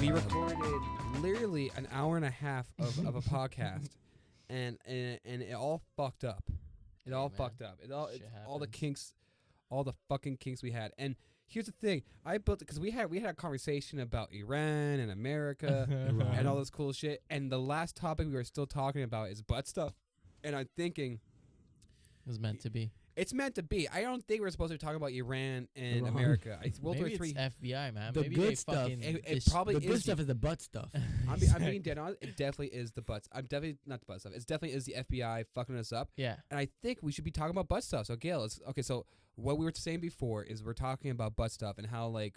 We recorded literally an hour and a half of a podcast, and it all fucked up. It all fucked up. All the kinks, all the fucking kinks we had. And here's the thing: I built it because we had a conversation about Iran and America and all this cool shit. And the last topic we were still talking about is butt stuff. And I'm thinking, it was meant to be. It's meant to be. I don't think we're supposed to be talking about Iran and America. World War III. It's FBI, man. The Maybe good they stuff. It probably the good stuff is the butt stuff. I'm being dead honest. It definitely is the butts. I'm definitely not the butt stuff. It definitely is the FBI fucking us up. Yeah. And I think we should be talking about butt stuff. So Gail, okay. So what we were saying before is we're talking about butt stuff and how like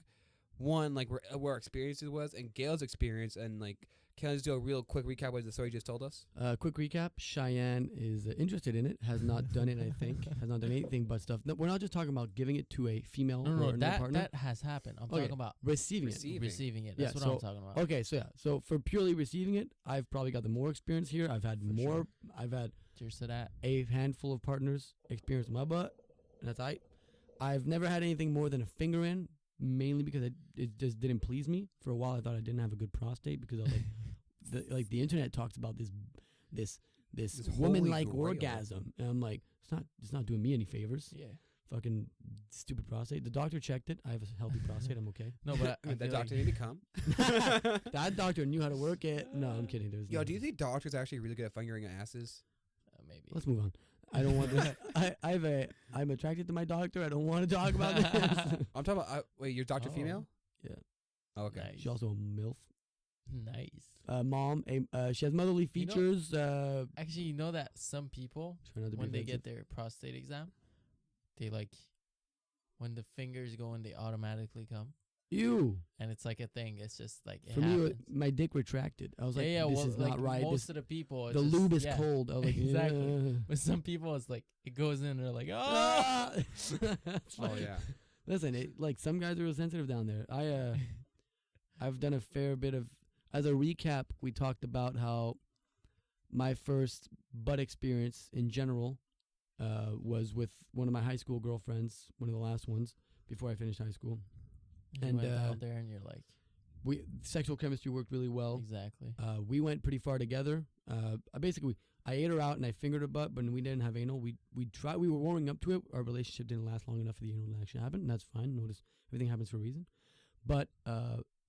what our experiences was and Gail's experience, and like can I just do a real quick recap of the story you just told us? Quick recap. Shayan is interested in it. Has not done it. I think has not done anything but stuff. No, we're not just talking about giving it to a female or another partner. That has happened. I'm talking about receiving it. That's what I'm talking about. Okay, so for purely receiving it, I've probably got the more experience here. I've had more. Sure. I've had cheers to that. A handful of partners experience my butt, and that's I've never had anything more than a finger in. Mainly because it just didn't please me. For a while, I thought I didn't have a good prostate because I was like, the internet talks about this woman-like orgasm, and I'm like, it's not doing me any favors. Yeah, fucking stupid prostate. The doctor checked it. I have a healthy prostate. I'm okay. No, but that doctor didn't come. That doctor knew how to work it. No, I'm kidding. Do you think doctors are actually really good at fingering asses? Maybe. Let's move on. I don't want this. I'm attracted to my doctor. I don't want to talk about this. I'm talking about. Wait, your doctor female? Yeah. Oh, okay. Nice. She's also a MILF. Nice. Mom. She has motherly features. Actually, you know that some people, when they get their prostate exam, they when the fingers go in, they automatically come. Ew. And it's like a thing. It's just like it for happens. me, my dick retracted. I was like, this is not right. Most of the people, the lube is cold. I was like, exactly. But some people, it's like it goes in. And they're like, oh, oh yeah. Listen, some guys are real sensitive down there. I've done a fair bit of. As a recap, we talked about how my first butt experience in general was with one of my high school girlfriends, one of the last ones before I finished high school. And went out there and you're like, sexual chemistry worked really well. Exactly. We went pretty far together. I ate her out and I fingered her butt, but we didn't have anal. We were warming up to it. Our relationship didn't last long enough for the anal to actually happen, and that's fine. Notice everything happens for a reason. But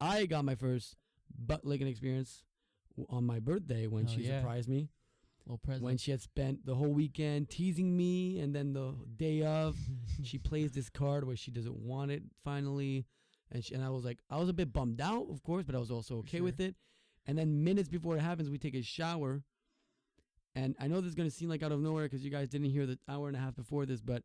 I got my first butt licking experience on my birthday when she surprised me. Little present. When she had spent the whole weekend teasing me, and then the day of, she plays this card where she doesn't want it finally. And I was like, I was a bit bummed out, of course, but I was also okay with it. And then minutes before it happens, we take a shower. And I know this is going to seem like out of nowhere because you guys didn't hear the hour and a half before this, but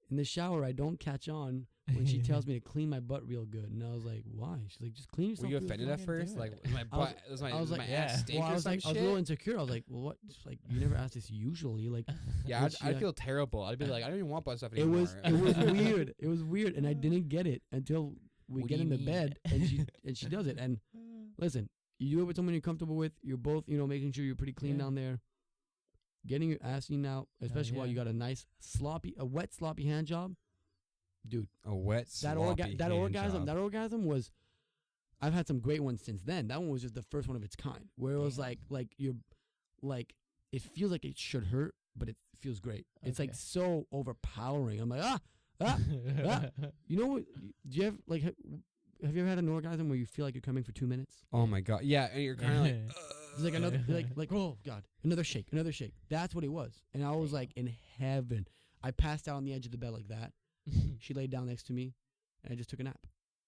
in the shower, I don't catch on when she tells me to clean my butt real good. And I was like, why? She's like, just clean yourself. Were you offended at first? Like, my butt, I was like, ass stink I was a little insecure. I was like, well, what? Just like, you never ask this usually. Like, yeah, I'd feel terrible. I'd be like, I don't even want butt stuff anymore. It was weird. It was weird. And I didn't get it until we get in the bed and she does it. And listen, you do it with someone you're comfortable with. You're both, making sure you're pretty clean down there. Getting your ass eaten out, especially while you got a wet sloppy hand job, dude. A wet sloppy that orgasm was. I've had some great ones since then. That one was just the first one of its kind, where it was like you're, like it feels like it should hurt, but it feels great. Okay. It's like so overpowering. I'm like You know what? Do you have have you ever had an orgasm where you feel like you're coming for 2 minutes? Oh my god, yeah, and you're kind of like, it's like another, like oh god, another shake. That's what it was, and I was like in heaven. I passed out on the edge of the bed like that. She laid down next to me, and I just took a nap.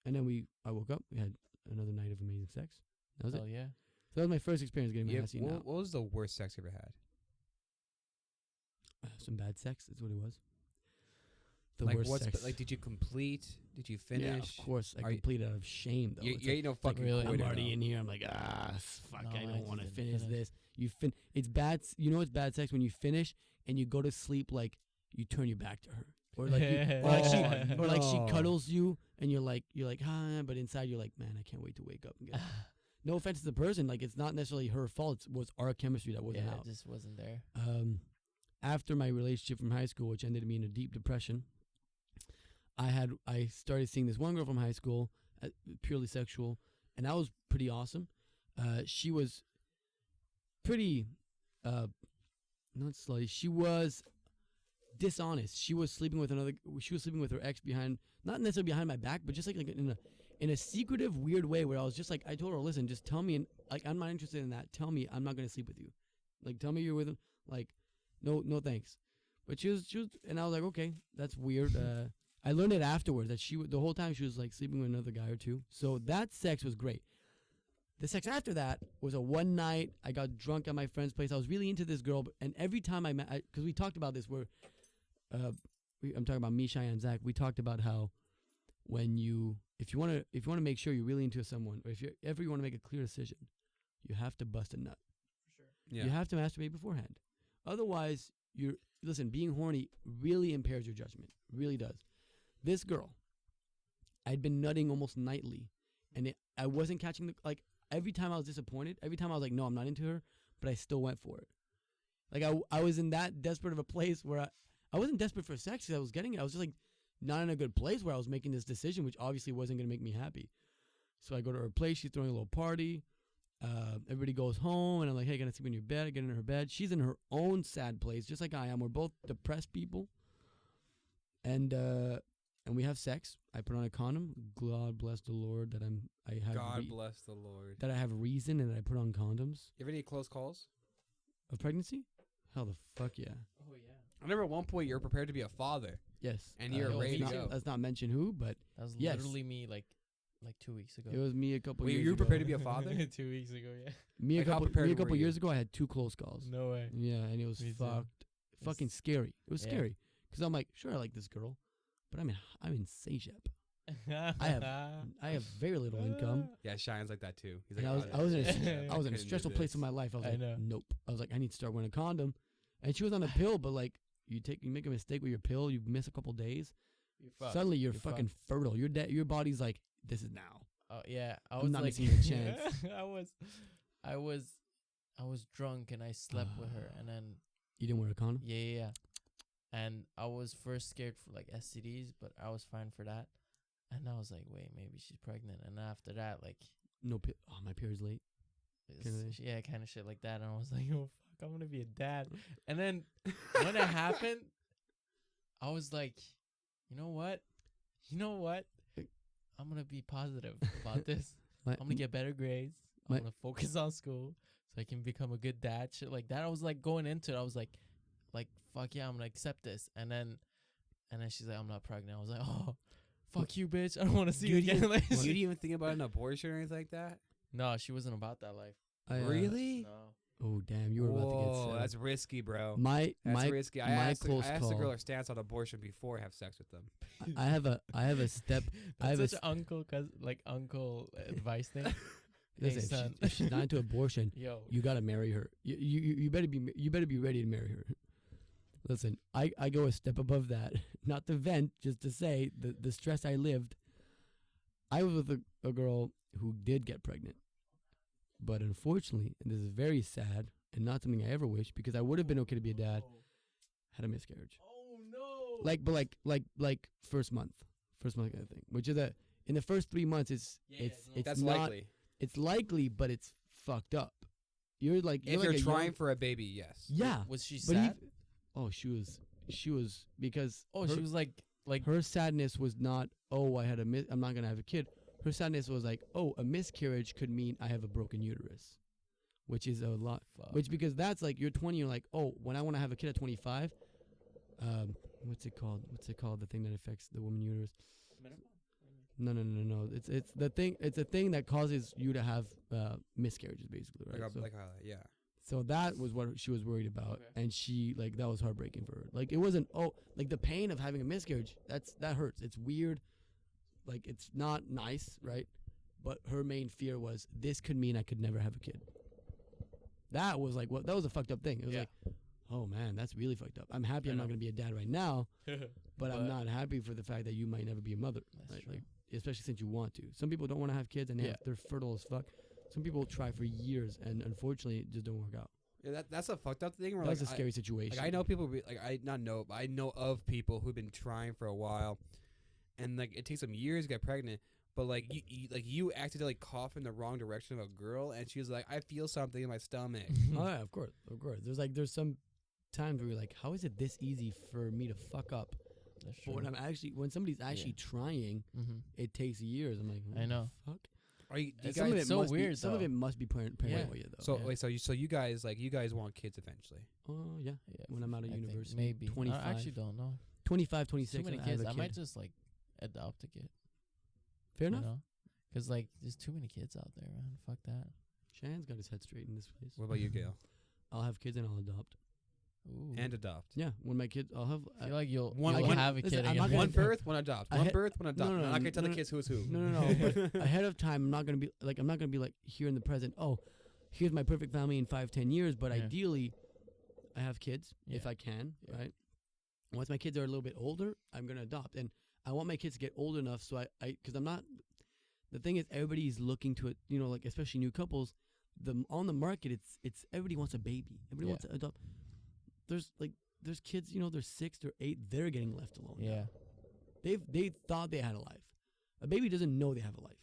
And then I woke up. We had another night of amazing sex. That was it. Yeah. So that was my first experience getting my ass eaten out. What was the worst sex you ever had? Some bad sex. That's what it was. Worst sex. Did you complete? Did you finish? Yeah, of course. I completed out of shame, though. You ain't no fucking really. I'm already in here. I'm like, fuck, I don't want to finish this. It's bad. You know it's bad sex when you finish and you go to sleep like you turn your back to her. Or like she cuddles you and you're like, but inside you're like, man, I can't wait to wake up and get no offense to the person. Like, it's not necessarily her fault. It was our chemistry that wasn't out. It just wasn't there. After my relationship from high school, which ended me in a deep depression, I started seeing this one girl from high school, purely sexual, and that was pretty awesome. She was pretty, not slutty. She was dishonest. She was sleeping with her ex behind, not necessarily behind my back, but just like in a secretive, weird way where I was just like, I told her, listen, just tell me, and like, I'm not interested in that. Tell me I'm not going to sleep with you. Like, tell me you're with him. Like, no thanks. But she was, and I was like, okay, that's weird. I learned it afterwards that the whole time she was like sleeping with another guy or two. So that sex was great. The sex after that was a one night. I got drunk at my friend's place. I was really into this girl, and every time I met, because we talked about this, I'm talking about me, Shayan, and Zack. We talked about how if you want to make sure you're really into someone, or if you ever want to make a clear decision, you have to bust a nut. For sure. Yeah. You have to masturbate beforehand. Otherwise, being horny really impairs your judgment. Really does. This girl, I'd been nutting almost nightly, and I wasn't catching every time I was disappointed, every time I was like, no, I'm not into her, but I still went for it. Like, I was in that desperate of a place where I wasn't desperate for sex because I was getting it. I was just like not in a good place where I was making this decision, which obviously wasn't going to make me happy. So I go to her place. She's throwing a little party. Everybody goes home, and I'm like, hey, can I sleep in your bed? I get in her bed. She's in her own sad place, just like I am. We're both depressed people. And we have sex. I put on a condom. God bless the Lord that bless the Lord. That I have reason and that I put on condoms. You have any close calls of pregnancy? Hell the fuck yeah. Oh yeah. I remember at one point you were prepared to be a father. Yes. And you're ready to go. Let's not mention who, but that was literally me like 2 weeks ago. It was me a couple years ago. You were prepared to be a father? 2 weeks ago, yeah. Me a couple years ago, I had 2 close calls. No way. Yeah, and it was fucking scary. It was scary. Because I'm like, sure, I like this girl, but I'm in Sejep. I have very little income. Yeah, Shayan's like that too. He's like, I was in a stressful place in my life. I was like, nope. I was like, I need to start wearing a condom. And she was on a pill, but like, you make a mistake with your pill, you miss a couple days, suddenly you're fucking fertile. Your body's like, this is now. Oh yeah, I'm not missing a chance. I was drunk and I slept with her, and then you didn't wear a condom. Yeah. And I was first scared for like STDs, but I was fine for that. And I was like, wait, maybe she's pregnant. And after that, like, my period's late. Yeah, kind of shit like that. And I was like, oh fuck, I'm gonna be a dad. And then when it happened, I was like, you know what? I'm gonna be positive about this. I'm gonna get better grades. I'm gonna focus on school so I can become a good dad. Shit like that. I was like going into it. I was like, fuck yeah, I'm gonna accept this. And then she's like, I'm not pregnant. I was like, oh, fuck you, bitch. I don't want to see you again. You didn't even think about an abortion or anything like that? No, she wasn't about that life. Really? No. Oh damn, you were about to get sad. That's risky, bro. That's risky. I asked the girl her stance on abortion before I have sex with them. I have a step. That's such uncle advice thing. Listen, if she's not into abortion, you gotta marry her. You better be ready to marry her. Listen, I go a step above that, not to vent, just to say the stress I lived. I was with a girl who did get pregnant. But unfortunately, and this is very sad and not something I ever wish, because I would have been okay to be a dad, had a miscarriage. Oh no! Like first month kind of thing. Which is in the first 3 months, it's that's not, likely. It's likely, but it's fucked up. You're like if you're trying for a baby, yes. Yeah. Was she sad? She was because she was like her sadness was not, oh, I'm not gonna have a kid. Her sadness was like, oh, a miscarriage could mean I have a broken uterus, which is a lot. Fuck. Which, because that's like, you're 20, you're like, oh, when I want to have a kid at 25, what's it called? The thing that affects the woman uterus? No. It's the thing. It's a thing that causes you to have miscarriages, basically, right? Yeah. So that was what she was worried about, and she that was heartbreaking for her. Like, it wasn't the pain of having a miscarriage. That hurts. It's weird. Like, it's not nice, right? But her main fear was, this could mean I could never have a kid. That was like, that was a fucked up thing. It was like, oh man, that's really fucked up. I'm happy I'm not going to be a dad right now, but I'm not happy for the fact that you might never be a mother, right? Like, especially since you want to. Some people don't want to have kids and they're fertile as fuck. Some people try for years and unfortunately it just don't work out. Yeah, that's a fucked up thing. That's a scary situation. Like, I know people, I know of people who've been trying for a while. And like, it takes them years to get pregnant, But like you accidentally cough in the wrong direction of a girl, and she was like, "I feel something in my stomach." Oh yeah, of course. There's some times where you're like, how is it this easy for me to fuck up? That's But true. when somebody's actually trying, it takes years. I'm like, I know. Fuck. Are you, do you Some of guys, it so must weird, Be, some of though. it must be paranoia though. so Yeah. wait, so you guys want kids eventually? Oh yeah. Yeah, When I'm out of I think university, maybe. 25. I actually don't know. 25, 26. Too many I have kids. a I might kid. just like adopt a kid. Fair enough. Because like there's too many kids out there, man. Fuck that. Shayan's got his head straight in this place. What about you, Gail? I'll have kids and I'll adopt. Ooh. And adopt. Yeah, when my kids, I'll have. I feel like you'll One- have a listen, kid. I'm and not you'll One gonna- have- birth, one adopt. I One had- birth, one adopt. no, I'm not gonna tell no, the kids who's who. No. But ahead of time, I'm not gonna be like here in the present. Oh, here's my perfect family in 5-10 years. But Yeah. ideally, I have kids if Yeah. I can. Yeah. Right. Once my kids are a little bit older, I'm gonna adopt, and I want my kids to get old enough so because I'm not. The thing is, everybody's looking to it. Like especially new couples. On the market, it's everybody wants a baby. Everybody wants to adopt. There's kids. They're 6, they're 8. They're getting left alone. Yeah. They thought they had a life. A baby doesn't know they have a life.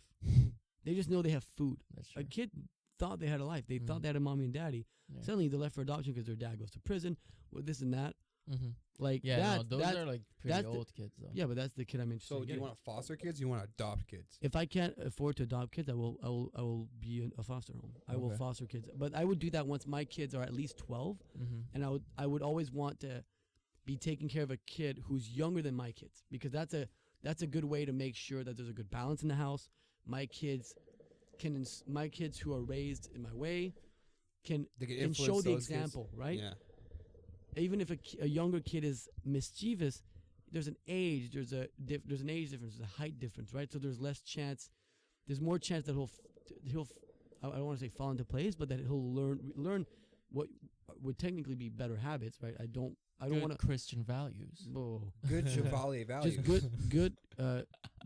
They just know they have food. That's true. A kid thought they had a life. They thought they had a mommy and daddy. Yeah. Suddenly they're left for adoption because their dad goes to prison with this and that. Mm-hmm. Like Yeah, that, those that's, are like pretty that's the- old kids though. yeah, but that's the kid I'm interested So in do you getting. want to foster kids? Or you want to adopt kids? If I can't afford to adopt kids, I will be in a foster home. I will Okay. foster kids, but I would do that once my kids are at least 12, Mm-hmm. and I would always want to be taking care of a kid who's younger than my kids, because that's a good way to make sure that there's a good balance in the house. My kids who are raised in my way can They can show influence the those kids. example, right? Yeah. Even if a younger kid is mischievous, there's an age difference, there's a height difference, right? So there's more chance that he'll I don't want to say fall into place, but that he'll learn what would technically be better habits, right? I don't want to Christian values. Good Chevalier values. just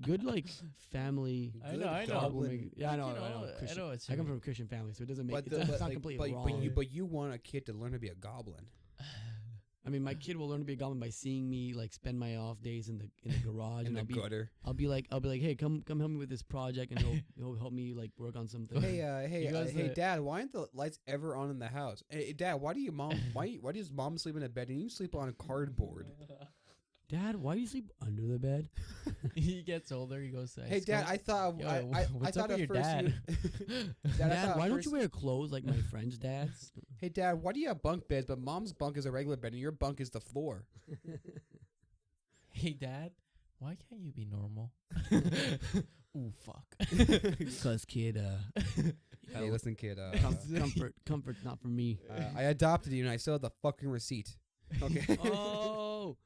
good like family. I know. Yeah, I know. You I know. I know. I come from a Christian family, so it doesn't make But it's not completely wrong. but you want a kid to learn to be a goblin. I mean, my kid will learn to be a goblin by seeing me like spend my off days in the garage, In and the gutter. I'll be like, hey, come help me with this project, and he'll help me like work on something. Hey, Dad, why aren't the lights ever on in the house? Hey, Dad, why does mom sleep in a bed and you sleep on cardboard? Dad, why do you sleep under the bed? He gets older. He goes to Hey, Dad, I thought Yo, I what's thought up with at your first dad? Dad, why don't you wear clothes like my friends' dads? Hey, Dad, why do you have bunk beds, but Mom's bunk is a regular bed and your bunk is the floor? Hey, Dad, why can't you be normal? Ooh, fuck. Cause kid, Hey, listen, kid. comfort's not for me. I adopted you and I still have the fucking receipt. Okay. Oh,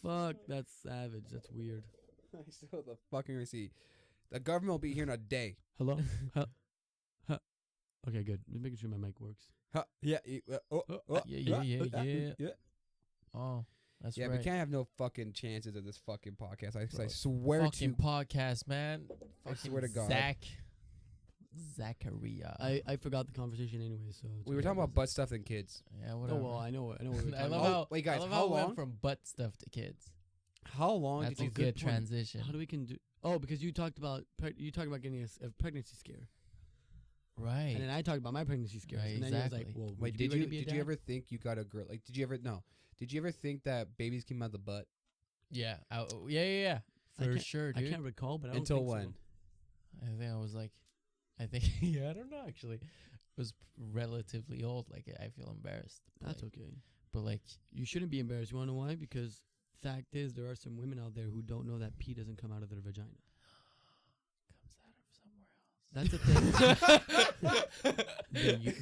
fuck, that's savage. That's weird. I still have the fucking receipt. The government will be here in a day. Hello? Okay, good. Just making sure my mic works. Yeah. Yeah. Oh, that's Yeah, right. we can't have no fucking chances of this fucking podcast. I Bro, swear fucking to podcast, man. I Fucking swear to God. Zachariah. I forgot the conversation anyway, so we were talking about butt stuff and kids. Yeah, Oh whatever. well, I know what we were talking I love about. how. wait, guys, I love how it long? went from butt stuff to kids. How long That's did a you good point. transition. How do we can do? Oh, because you talked about getting a pregnancy scare, Right. and then I talked about my pregnancy scares, Right, and then he was like, exactly. "Well, Wait, did you ever think you got a girl? Like, did you ever think that babies came out of the butt? Yeah. Yeah. For sure, dude. I can't recall, but I don't Until think when? I think I was like, yeah, I don't know actually. It was relatively old. Like, I feel embarrassed. That's like, okay. But like, You shouldn't be embarrassed. You want to know why? Because fact is, there are some women out there who don't know that pee doesn't come out of their vagina. comes out of somewhere else. That's the thing.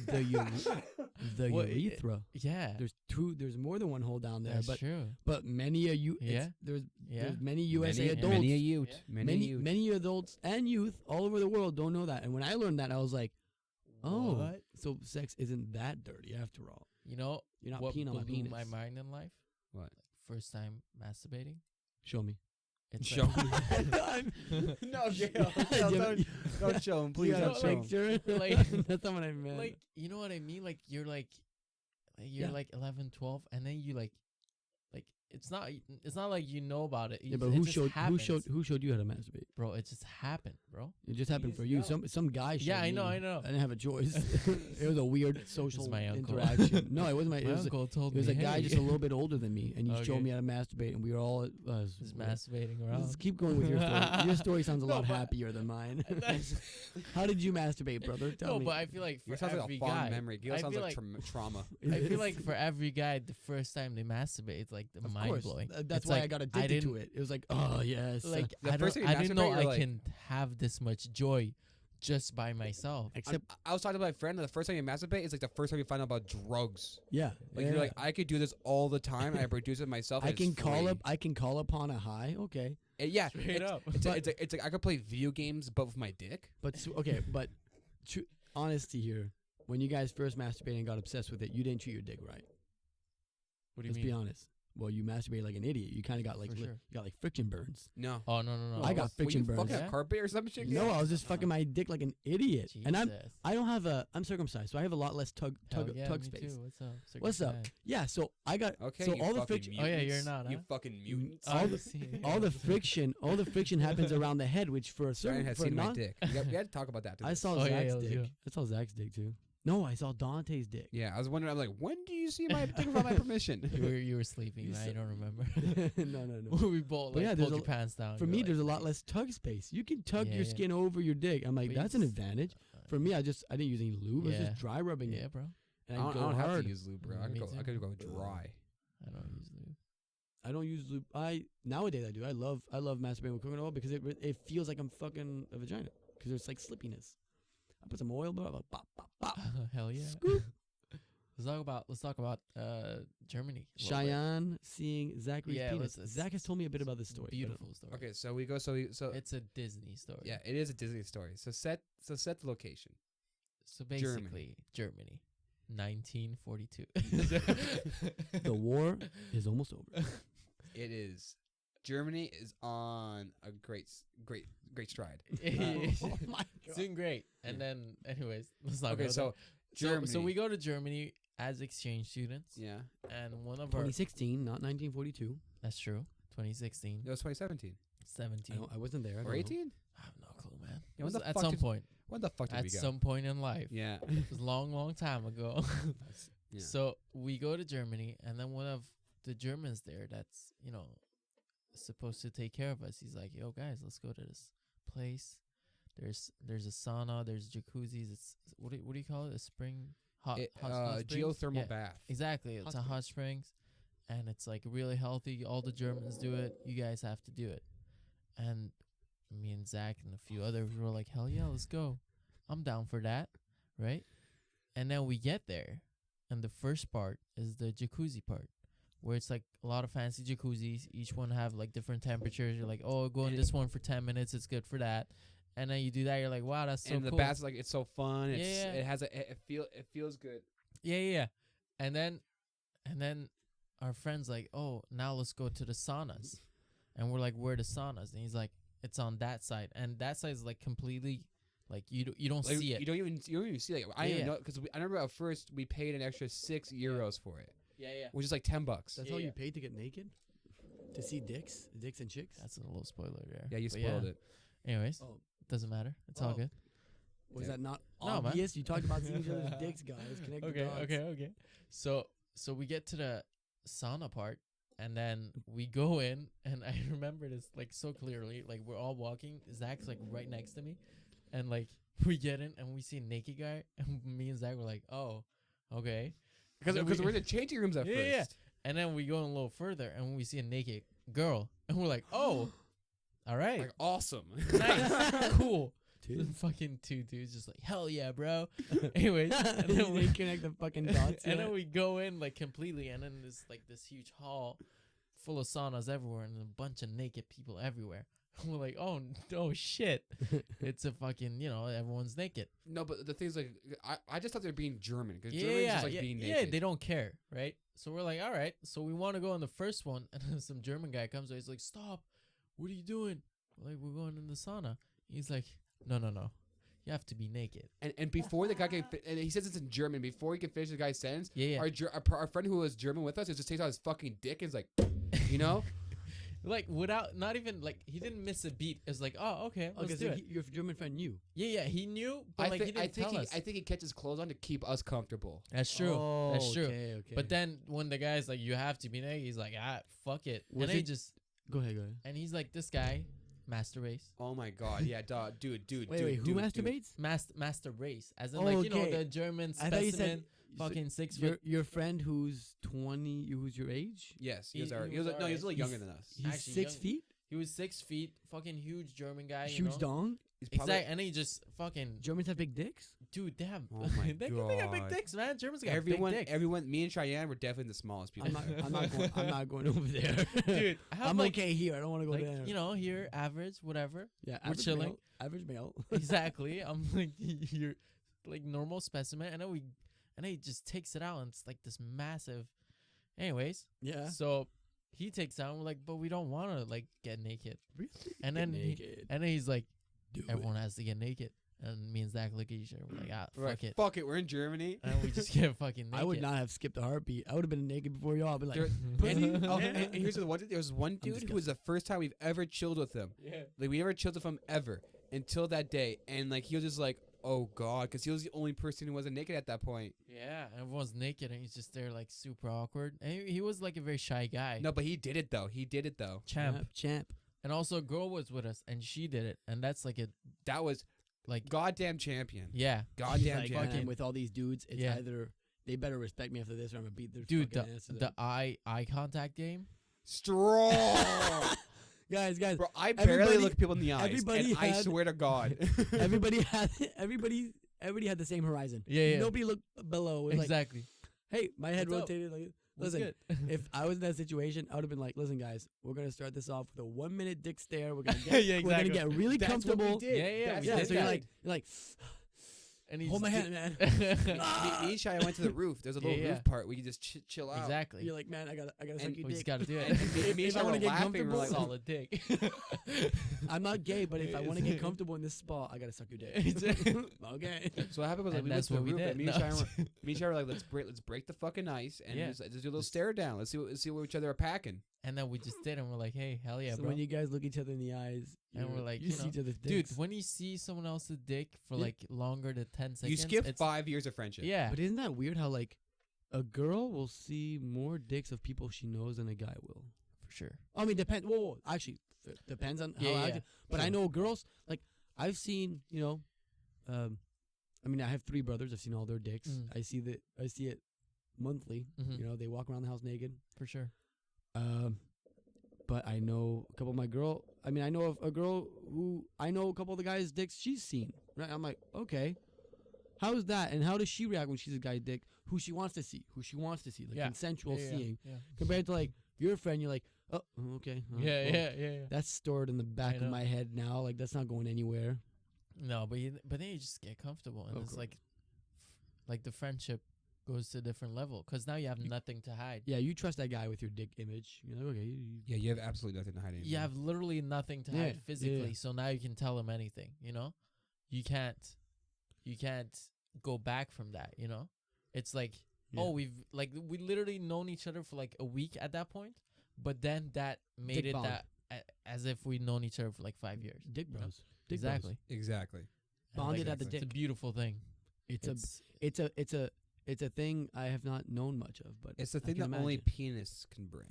the Well, urethra. Yeah. There's more than one hole down there, That's but true. many Yeah. there's Yeah. many USA adults, many a youth, Yeah. many adults and youth all over the world don't know that. And when I learned that, I was like, oh, What? so sex isn't that dirty after all. You know You're not what peeing on my blew penis. my mind in life? What? First time masturbating. Show me. It's Show like, No, Gail, don't show him, please. You got Don't a show him. picture? Like- That's not what I meant. like, you know what I mean? Like, you're Yeah. like 11, 12, and then you like it's not like you know about it. yeah, but It who just showed happens. who showed you how to masturbate? Bro, it just happened, bro. It just happened for you. Some guy. Yeah, I know. I didn't have a choice. It was a weird social my uncle. interaction. No, it wasn't my. My uncle told me. It was a guy hey. just a little bit older than me, and he showed Okay. me how to masturbate, and we were all Just masturbating around. Let's keep going with your story. Your story sounds a No, lot but- happier than mine. How did you masturbate, brother? Tell No, me. but I feel like for Yours sounds every like a fond guy, memory. Gail I sounds feel like like trauma. I feel like for every guy, the first time they masturbate, it's like Of mind course. blowing. That's It's why like, I got I addicted to didn't- it. It was like, oh yes. Like The I first don't, time you I didn't know masturbate, I you're like- can have this much joy just by myself. Except I was talking to my friend. The first time you masturbate is like the first time you find out about drugs. yeah. Like yeah. you're like, I could do this all the time. And I produce it myself. I and can it's call free. up. I can call upon a high. Okay. Yeah, Straight up. It's like I could play video games, but with my dick. But okay. But honesty here. When you guys first masturbated and got obsessed with it, you didn't treat your dick right. What do you Let's mean? be honest. Well, you masturbated like an idiot. You kind of got like For sure. you got like friction burns. No. Oh no. I got friction Were you burns. fucking Yeah? a carpet or some shit? No, I was just fucking my dick like an idiot. Jesus. And I don't have I'm circumcised, so I have a lot less tug Hell yeah, tug me space. Too. What's up? What's up? Circumcised. Yeah, so I got Okay. so you all the fucking friction. Oh, yeah, you're mutants. not, You huh? fucking mutants. all Oh, the- see. all the friction happens around the head, which for a Ryan certain has for seen my non, dick. We had to talk about that. I saw Oh, yeah, Zach's let's dick. go. I saw Zach's dick too. No, I saw Dante's dick. Yeah, I was wondering. I'm like, when do you see my dick without my permission? you were sleeping. You I said- don't remember. no. We both But like yeah, there's pulled your a- pants down. For You're me, like, there's a lot less tug space. You can tug Yeah, your yeah. skin over your dick. I'm like, But that's you an just- advantage. For me, I didn't use any lube. I was Yeah. just dry rubbing Yeah, it. bro. And I don't, go I don't hard. have to use lube, bro. I Me could too. go dry. I don't use lube. I don't use lube. Nowadays I do. I love masturbating with coconut oil because it feels like I'm fucking a vagina because there's like slippiness. I put some oil, bro. Like, pop, pop, pop. Hell yeah. Scoop. Let's talk about Germany. a little bit. Cheyenne seeing Zachary's Yeah, penis. let's- Zach has told me a bit about this story. but- Beautiful story. Okay, so we go. So It's a Disney story. yeah, it is a Disney story. So set the location. So Germany. basically, Germany, 1942. The war is almost over. It is. Germany is on a great stride. Oh my It's doing great. And then, anyways, let's not Okay, go so there. Germany. So we go to Germany as exchange students. Yeah, And one of our 2016, not 1942. that's true. 2016, it was 2017 17. I wasn't there. I or don't know. 18. I have no clue, man. Yeah, when It was the at fuck some did- point. When the fuck did we At go? some point in life. Yeah. It was a long time ago. Yeah. So we go to Germany, and then one of the Germans there that's, supposed to take care of us, he's like, yo, guys, let's go to this place. There's a sauna, there's jacuzzis. It's what do you call it? A spring? Hot springs? geothermal Yeah, bath. exactly. It's a hot springs, and it's like really healthy. All the Germans do it. You guys have to do it. And me and Zach and a few others were like, hell yeah, let's go. I'm down for that, right? And then we get there, and the first part is the jacuzzi part, where it's like a lot of fancy jacuzzis. Each one have like different temperatures. You're like, oh, go in this one for 10 minutes. It's good for that. And then you do that. You're like, wow, that's so And the cool. bath's like it's so fun. It's, Yeah. It has it feels good. Yeah. And then our friend's like, oh, now let's go to the saunas. And we're like, where are the saunas? And he's like, it's on that side. And that side is like completely, like you don't Like, see it. You don't even see like I Yeah, didn't yeah. know because I remember at first we paid an extra €6 for it, Yeah. which is like $10. That's all you paid to get naked? To see dicks and chicks? That's a little spoiler there. Yeah, you But spoiled it. Anyways, Oh. doesn't matter. It's all Oh. good. Was Yeah. that not No, man. obvious? You talked about seeing each other's dicks, guys. Connect the dots. Okay. So we get to the sauna part, and then we go in, and I remember this like so clearly. Like we're all walking. Zach's like right next to me, and like we get in and we see a naked guy, and me and Zach were like, oh, okay. Because Then we're in the changing rooms at Yeah, first. yeah. And then we go in a little further, and we see a naked girl, and we're like, oh, all right, Like awesome. nice, cool. Two. The fucking two dudes just like, hell yeah, bro. Anyways, and And then we connect the fucking dots. and yeah. then we go in like completely, and then there's like this huge hall full of saunas everywhere, and a bunch of naked people everywhere. And we're like, oh shit, it's a fucking everyone's naked. No, but the thing is like I just thought they were being German because Yeah, Germany's yeah, just like yeah, being yeah. naked. They don't care, right? So we're like, all right. So we want to go in the first one, and then some German guy comes over. He's like, stop! What are you doing? We're like, we're going in the sauna. He's like, no. You have to be naked. And before the guy can, and he says it's in German. Before he can finish the guy's sentence, Yeah. our friend who was German with us, just takes out his fucking dick and is like, Like without not even like he didn't miss a beat. It's like, oh, okay, let's do it. Your German friend knew. Yeah, he knew, but like he didn't tell us. I think he catches clothes on to keep us comfortable. That's true. Oh, That's true. Okay. But then when the guy's like, you have to be naked, he's like, fuck it. And then he just go ahead. and he's like, this guy masturbates. Oh my god, yeah, dude. Wait, who masturbates? Master race, as in like you know the German specimen. Fucking 6 foot. Your friend who's 20, who's your age? Yes, he was a little younger than us. He's Actually 6 young. feet. He was 6 feet, fucking huge German guy. Huge dong. Exactly, and he just fucking. Germans have big dicks. Dude, they have. Oh my they got big dicks, man. Germans got big dicks. Everyone, me and Shayan were definitely the smallest people. I'm not going over there, dude. I'm like, okay here. I don't want to go there. You know, here, average, whatever. Yeah, we're chilling. Average male. Exactly. I'm like, you're like normal specimen, and then he just takes it out, and it's like this massive. Anyways, Yeah. So he takes out, and we're like, but we don't want to like get naked. Really? And then he's like, everyone it. has to get naked. And me and Zack look at each other. We're like, fuck it. We're in Germany. And we just get fucking naked. I would not have skipped a heartbeat. I would have been naked before y'all. I'd be like, and here's the one. There was one dude who was the first time we've ever chilled with him. Yeah. Like we never chilled with him ever until that day. And like he was just like, oh god, because he was the only person who wasn't naked at that point. Yeah, everyone's naked and he's just there like super awkward. And he was like a very shy guy. No, but he did it though. Champ. And also a girl was with us and she did it. And that's like that was like goddamn champion. Yeah. Goddamn like, champion. with all these dudes, it's either they better respect me after this or I'm gonna beat their dude. Fucking The eye contact game. Strong. guys. Bro, I barely look people in the eyes. I swear to God. everybody had the same horizon. Yeah. Nobody looked below. Exactly. Like, hey, my head What's rotated. Like, listen, if I was in that situation, I would have been like, listen, guys, we're gonna start this off with a 1 minute dick stare. We're gonna get, we're gonna get really comfortable. What we did. Yeah. So you're like. And hold my hand, man. Me and Shayan went to the roof. There's a little roof part where you just chill out. Exactly. You're like, man, I gotta suck your we dick. just gotta do it. If I want to get comfortable, like, solid dick. I'm not gay, but if I want to get comfortable in this spot, I gotta suck your dick. Okay. So what happened was like we went to the roof. And me and Shayan were like, let's break the fucking ice and just do a little stare down. Let's see what each other are packing. And then we just did, and we're like, hey, hell yeah, so bro. when you guys look each other in the eyes, and we're like, you see each other's dicks. Dude, when you see someone else's dick for like longer than 10 seconds, you skip 5 years of friendship. Yeah. But isn't that weird how like a girl will see more dicks of people she knows than a guy will? For sure. I mean, depends. Whoa, actually, depends on how active. But I know girls, like, I've seen, I mean, I have 3 brothers. I've seen all their dicks. I see it monthly. They walk around the house naked. For sure. But I know a couple of my girl. I mean, I know of a girl who I know a couple of the guys' dicks she's seen. Right? I'm like, okay, how's that? And how does she react when she's a guy's dick who she wants to see, like consensual seeing, compared to like your friend? You're like, oh, okay, yeah. That's stored in the back of my head now. Like that's not going anywhere. No, but then you just get comfortable, and it's like the friendship goes to a different level because now you have nothing to hide. Yeah, you trust that guy with your dick image. You're like, okay. You have absolutely nothing to hide anymore. You have literally nothing to hide physically, so now you can tell him anything. You can't go back from that. It's like we literally known each other for like a week at that point, but then that made dick it bond. that as if we'd known each other for like 5 years. Dick bros. Dick Exactly. Bonded at the dick. It's a beautiful thing. It's a thing I have not known much of, but it's a thing that only penis can bring.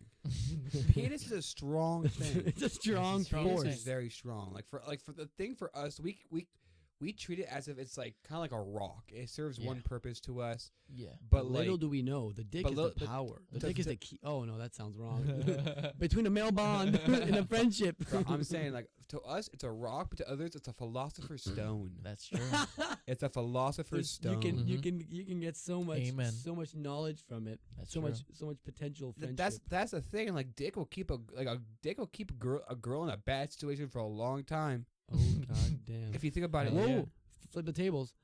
Penis is a strong thing. It's a strong force. Penis is very strong. Like for the thing for us, we treat it as if it's like kind of like a rock. It serves one purpose to us. Yeah. But little do we know, the dick is the power. The dick is the key. Oh no, that sounds wrong. Between a male bond and a friendship. Bro, I'm saying like to us it's a rock, but to others it's a philosopher's stone. That's true. It's a philosopher's stone. You can get so much knowledge from it. That's so true. much potential friendship. That's the thing. Like dick will keep a girl in a bad situation for a long time. Oh god damn! If you think about it, whoa, flip the tables.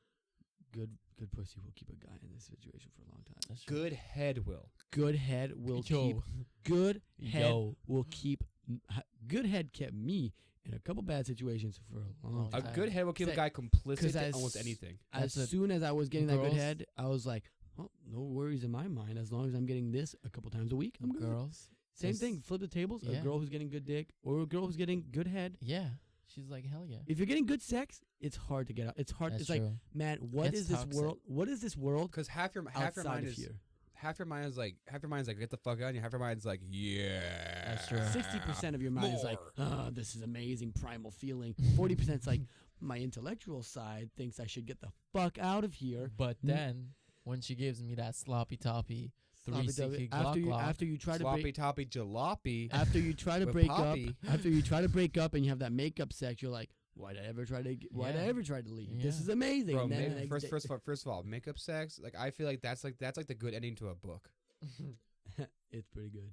Good pussy will keep a guy in this situation for a long time. That's true. Good head will. Good head will keep. Good head will keep. Good head kept me in a couple bad situations for a long time. A good head will keep a guy complicit in almost anything. As soon as I was getting that good head, I was like, oh, no worries in my mind. As long as I'm getting this a couple times a week, I'm good. Girls. Same thing. Flip the tables. Yeah. A girl who's getting good dick or a girl who's getting good head. Yeah. She's like, hell yeah. If you're getting good sex, it's hard to get out. It's hard. That's It's like, true. man, what It's is this toxic. world? What is this world? Because half your outside mind of is here. half your mind is like get the fuck out, and half your mind's like, yeah. That's true. 60% of your mind is like, More. oh, this is amazing, primal feeling. 40% is like, my intellectual side thinks I should get the fuck out of here. But then when she gives me that sloppy toppy 360 After you try to Sloppy break, toppy jalopy. after you try to with break Poppy. up, after you try to break up and you have that makeup sex, you're like, why'd I ever try to Yeah. leave? Yeah. This is amazing. Bro, And then the next day- first of all, makeup sex. Like I feel like that's like the good ending to a book. it's pretty good.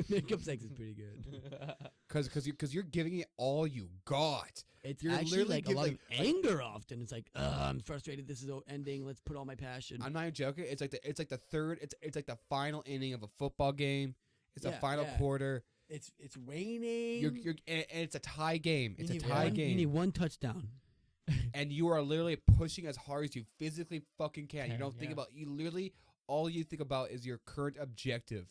Makeup sex is pretty good. Cause you're giving it all you got. It's You're actually literally like a lot giving, of anger often. It's like, I'm frustrated. This is ending. Let's put all my passion. I'm not even joking. It's like the third. It's like the final inning of a football game. It's the Yeah, final yeah. quarter. It's raining. You're and it's a tie game. It's a You need tie one- game. You need one touchdown. And you are literally pushing as hard as you physically fucking can. You don't think Yeah. about you literally all you think about is your current objective,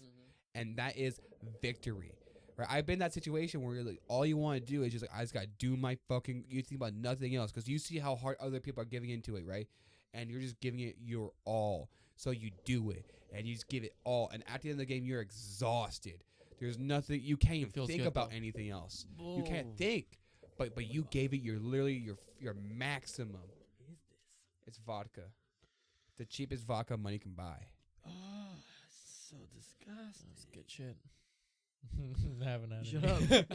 and that is victory. Right? I've been in that situation where you're like, all you want to do is just like I just gotta do my fucking. You think about nothing else because you see how hard other people are giving into it, right? And you're just giving it your all. So you do it and you just give it all. And at the end of the game, you're exhausted. There's nothing you can't even feels think good, about though. anything else. You can't Whoa. think. But you gave it your maximum. What is this? It's vodka. The cheapest vodka money can buy. Oh, so disgusting. That's good shit. I haven't had Shut it.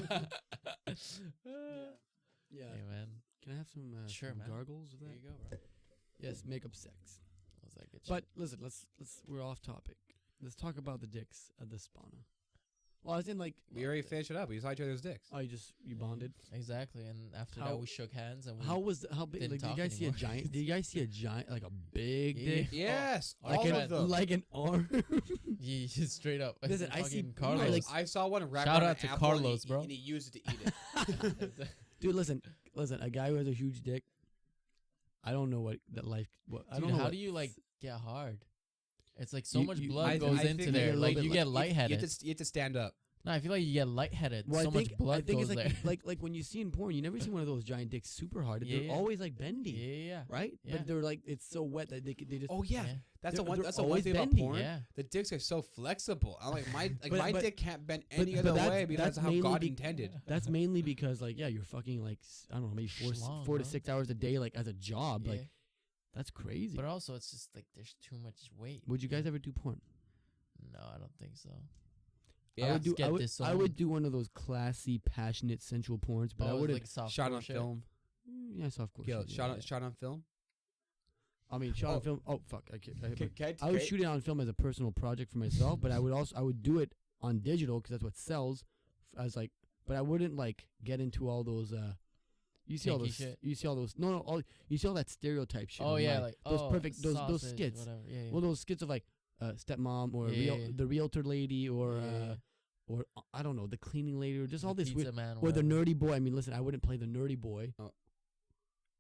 Yeah. Hey, man. Can I have some, Sure, some man. gargles of There that? you go, bro. Yes, makeup sex. Was that good But listen, let's we're off topic. Let's talk about the dicks at the spawner. Well, I was in like We already finished it up. We saw each other's dicks. Oh, you bonded. Exactly. And after How- that, we shook hands and we. How was how big? didn't Like, did you talk guys see a anymore. giant? Did you guys see a giant, like a big Yeah. dick? Yes, Like all an- of them. Like an arm. Yeah, straight up. Listen, I see- Fucking Carlos. like- I saw one wrapped Shout around out an to apple and Carlos, he, bro. and he used it to eat it. Dude, listen. A guy who has a huge dick. I don't know what that life. What I Dude, don't know. how what- do you like get hard? It's like so You- much you- blood I goes think into you there. get a Like little you bit get You lightheaded. have to stand up. No, I feel like you get lightheaded. Well, So I think, much blood I think goes it's there. like when you see in porn, you never see one of those giant dicks super hard. Yeah, They're yeah. always like bendy, Yeah. right? Yeah. But they're like it's so wet that they just. Oh yeah, Yeah. that's They're- the one. they're That's the one always thing about bendy. porn. Yeah. The dicks are so flexible. I'm like my But- dick can't bend but- any but other that's- way because that's of how mainly God be- intended. That's mainly because like you're fucking like I don't know maybe Schlong, 4 to bro. 6 hours a day like as a job Yeah. like that's crazy. But also, it's just like there's too much weight. Would you guys ever do porn? No, I don't think so. I Yeah, would do. Get I would disowned. do one of those classy, passionate, sensual porns, but I Oh, would like soft shot on shit. film. yeah, soft core. Gil, shit, shot yeah. on shot on film. I mean, shot Oh. on film. Oh fuck! Okay, I would shoot it on film as a personal project for myself, but I would do it on digital because that's what sells. As like, but I wouldn't like get into all those. You see all Kinky those. shit. You see all those. No. You see all that stereotype shit. Oh yeah, online. like those perfect those sausage, skits. Whatever. Yeah. Well, those skits of like stepmom or Yeah, yeah. the realtor lady or Yeah. or I don't know the cleaning lady or just all The this pizza weird man, or the whatever. nerdy boy. I mean, listen, I wouldn't play the nerdy boy. Oh.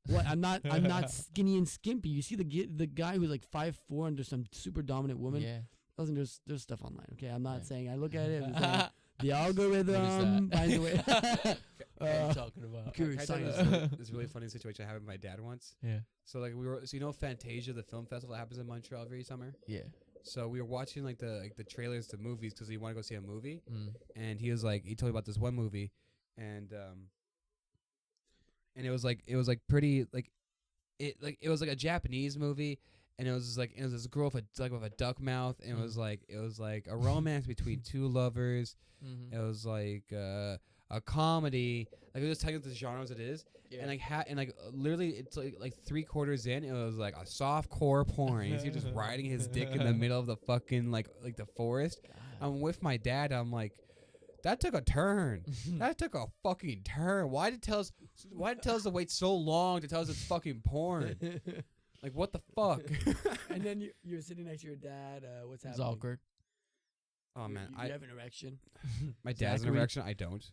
What? I'm not skinny and skimpy. You see the guy who's like 5'4" under some super dominant woman. Yeah. Listen, there's stuff online. Okay, I'm not Yeah. saying I look at it. I'm saying the algorithm that? finds a way. What are you talking about? Curious Can I tell you science. this really funny situation I had with my dad once. Yeah. So like you know Fantasia, the film festival that happens in Montreal every summer. Yeah. So we were watching like the trailers to movies because we want to go see a movie, Mm. and he told me about this one movie, and it was like pretty like it was like a Japanese movie, and it was this girl with a duck mouth, and it was like a romance between two lovers. Mm-hmm. It was like a comedy. Like it was telling us the genres it is, Yeah. and literally it's like 3/4 in, it was like a soft core porn. He's just riding his dick in the middle of the fucking like the forest. I'm with my dad. I'm like, that took a turn. That took a fucking turn. Why did it tell us to wait so long to tell us it's fucking porn? Like what the fuck? And then you're sitting next to your dad. What's It's happening? awkward. Oh man, you have an erection. my dad's an Zachary. erection. I don't.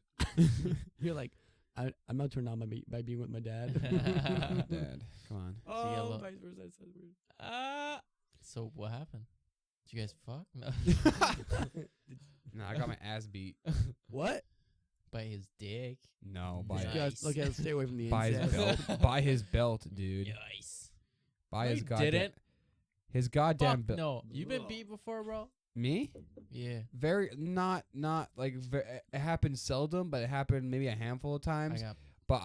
You're like, I'm not turned on by being with my dad. Dad, come on. yellow. Vice versa. That sounds weird. So what happened? Did you guys fuck? No. No, I got my ass beat. What? By his dick. No, Nice. Okay, stay away from the by his incest. belt. By his belt, dude. Nice. By No, his you goddamn. didn't. His goddamn Fuck belt. no. You been beat before, bro? Me? Yeah. Very not like it happened seldom, but it happened maybe a handful of times. But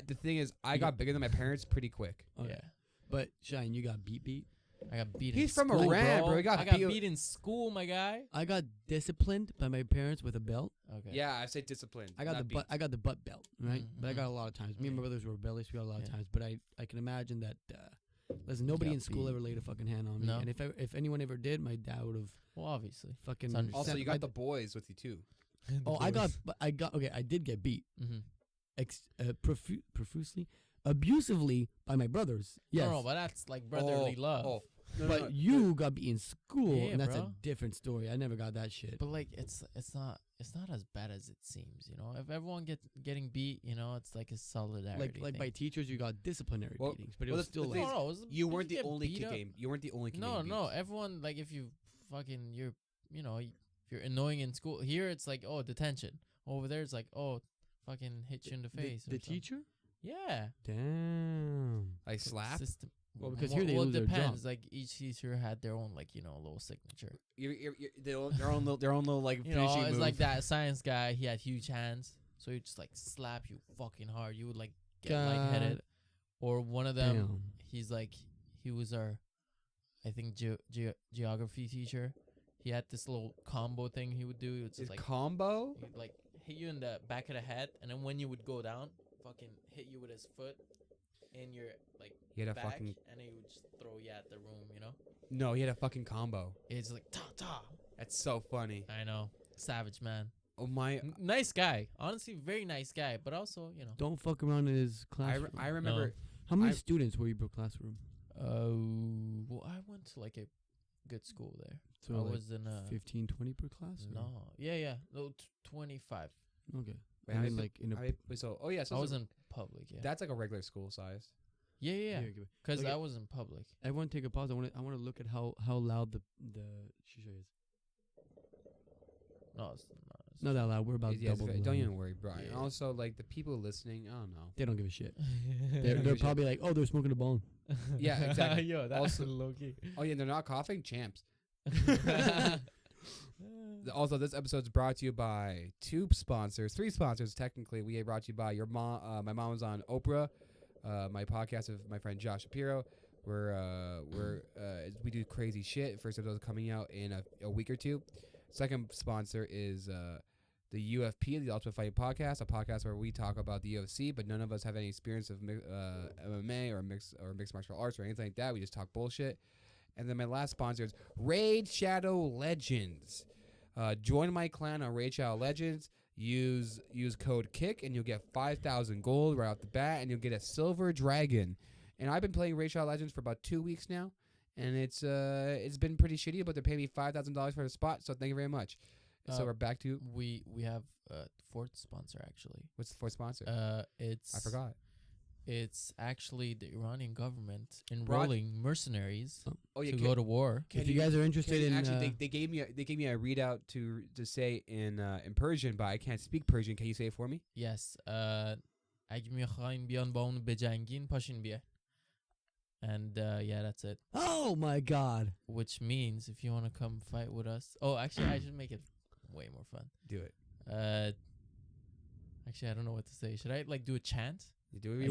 the thing is, I got bigger than my parents pretty quick. Okay. Yeah. But Shayan, you got beat. I got beat. He's in from school, Iran, bro. I got beat beat in school, my guy. I got disciplined by my parents with a belt. Okay. Yeah, I say disciplined. I got the butt belt, right? But I got a lot of times. Me and my brothers were rebellious. We got a lot of times. But I can imagine that. Listen, nobody in school ever laid a fucking hand on me. No. And if anyone ever did, my dad would have Well, obviously. fucking. Also, you got the boys with you too. I got. Okay, I did get beat. Mm-hmm. Profusely, abusively by my brothers. Yes. No, but that's like brotherly love. Oh. No, but no, no. you got beat in school, Yeah, and that's bro. a different story. I never got that shit. But like, it's not as bad as it seems. You know, if everyone getting beat, you know, it's like a solidarity. Like by teachers, you got disciplinary Well- beatings, but it well, was the still thing like, is, no, You weren't did the get only beat kid up? game. You weren't the only kid. No, getting no. beat. Everyone, like, if you fucking you're annoying in school. Here it's like, oh, detention. Over there it's like, oh, fucking hit you in the face. the or something. teacher. Yeah. Damn. Like slap. System. Well, because here they well, lose it their depends. job. Like each teacher had their own, like, you know, little signature. Their own little like You know, finishing it's move. like that science guy. He had huge hands, so he'd just like slap you fucking hard. You would like get God. lightheaded. Or one of them, Damn. he was our, I think, geography teacher. He had this little combo thing he would do. It was just like combo. he'd like hit you in the back of the head, and then when you would go down, fucking hit you with his foot in your like He had a back, fucking and then he would just throw you at the room. You know, no. He had a fucking combo. it's like ta ta. That's so funny. I know, savage man. Oh my! Nice guy, honestly, very nice guy, but also, you know. Don't fuck around in his classroom. I remember. How many I- students were you per classroom? Well, I went to like a good school there. So I like was in 15, 20 per class? Or? no, yeah, no, 25. Okay. Wait, I how mean, many- like in a. Oh yeah. So I was in public, yeah. That's like a regular school size. Yeah, Here, because Okay. I was in public. Everyone, take a pause. I want to look at how loud the shisha is. No, it's Not that loud. We're about Yeah, double. the don't level. even worry, bro. And Yeah. also, like the people listening, I don't know. They don't give a shit. don't They're give a shit. probably like, oh, they're smoking a bong. Yeah, exactly. Yo, that's Also- low key. Oh yeah, they're not coughing. Champs. Also, this episode's brought to you by three sponsors. Technically, we brought to you by your mom. My mom was on Oprah, my podcast with my friend Josh Shapiro. We do crazy shit. First episode coming out in a week or two. Second sponsor is the UFP, the Ultimate Fighting Podcast, a podcast where we talk about the UFC, but none of us have any experience of MMA or mixed martial arts or anything like that. We just talk bullshit. And then my last sponsor is Raid Shadow Legends. Join my clan on Raid Shadow Legends. Use code KICK and you'll get 5,000 gold right off the bat, and you'll get a silver dragon. And I've been playing Raid Shadow Legends for about 2 weeks now, and it's been pretty shitty, but they're paying me $5,000 for the spot, so thank you very much. So we're back to we have a fourth sponsor actually. what's the fourth sponsor? It's I forgot. It's actually the Iranian government enrolling mercenaries Oh to go to war. If you guys are interested in, actually, they gave me a readout to say in Persian, but I can't speak Persian. Can you say it for me? Yes. اگه میخواین بیان با اون بجنگین پاشین بیاین. And yeah, that's it. oh my god, Which means if you want to come fight with us. Oh, actually, I should make it way more fun. Do it. Actually, I don't know what to say. Should I like do a chant? You do it.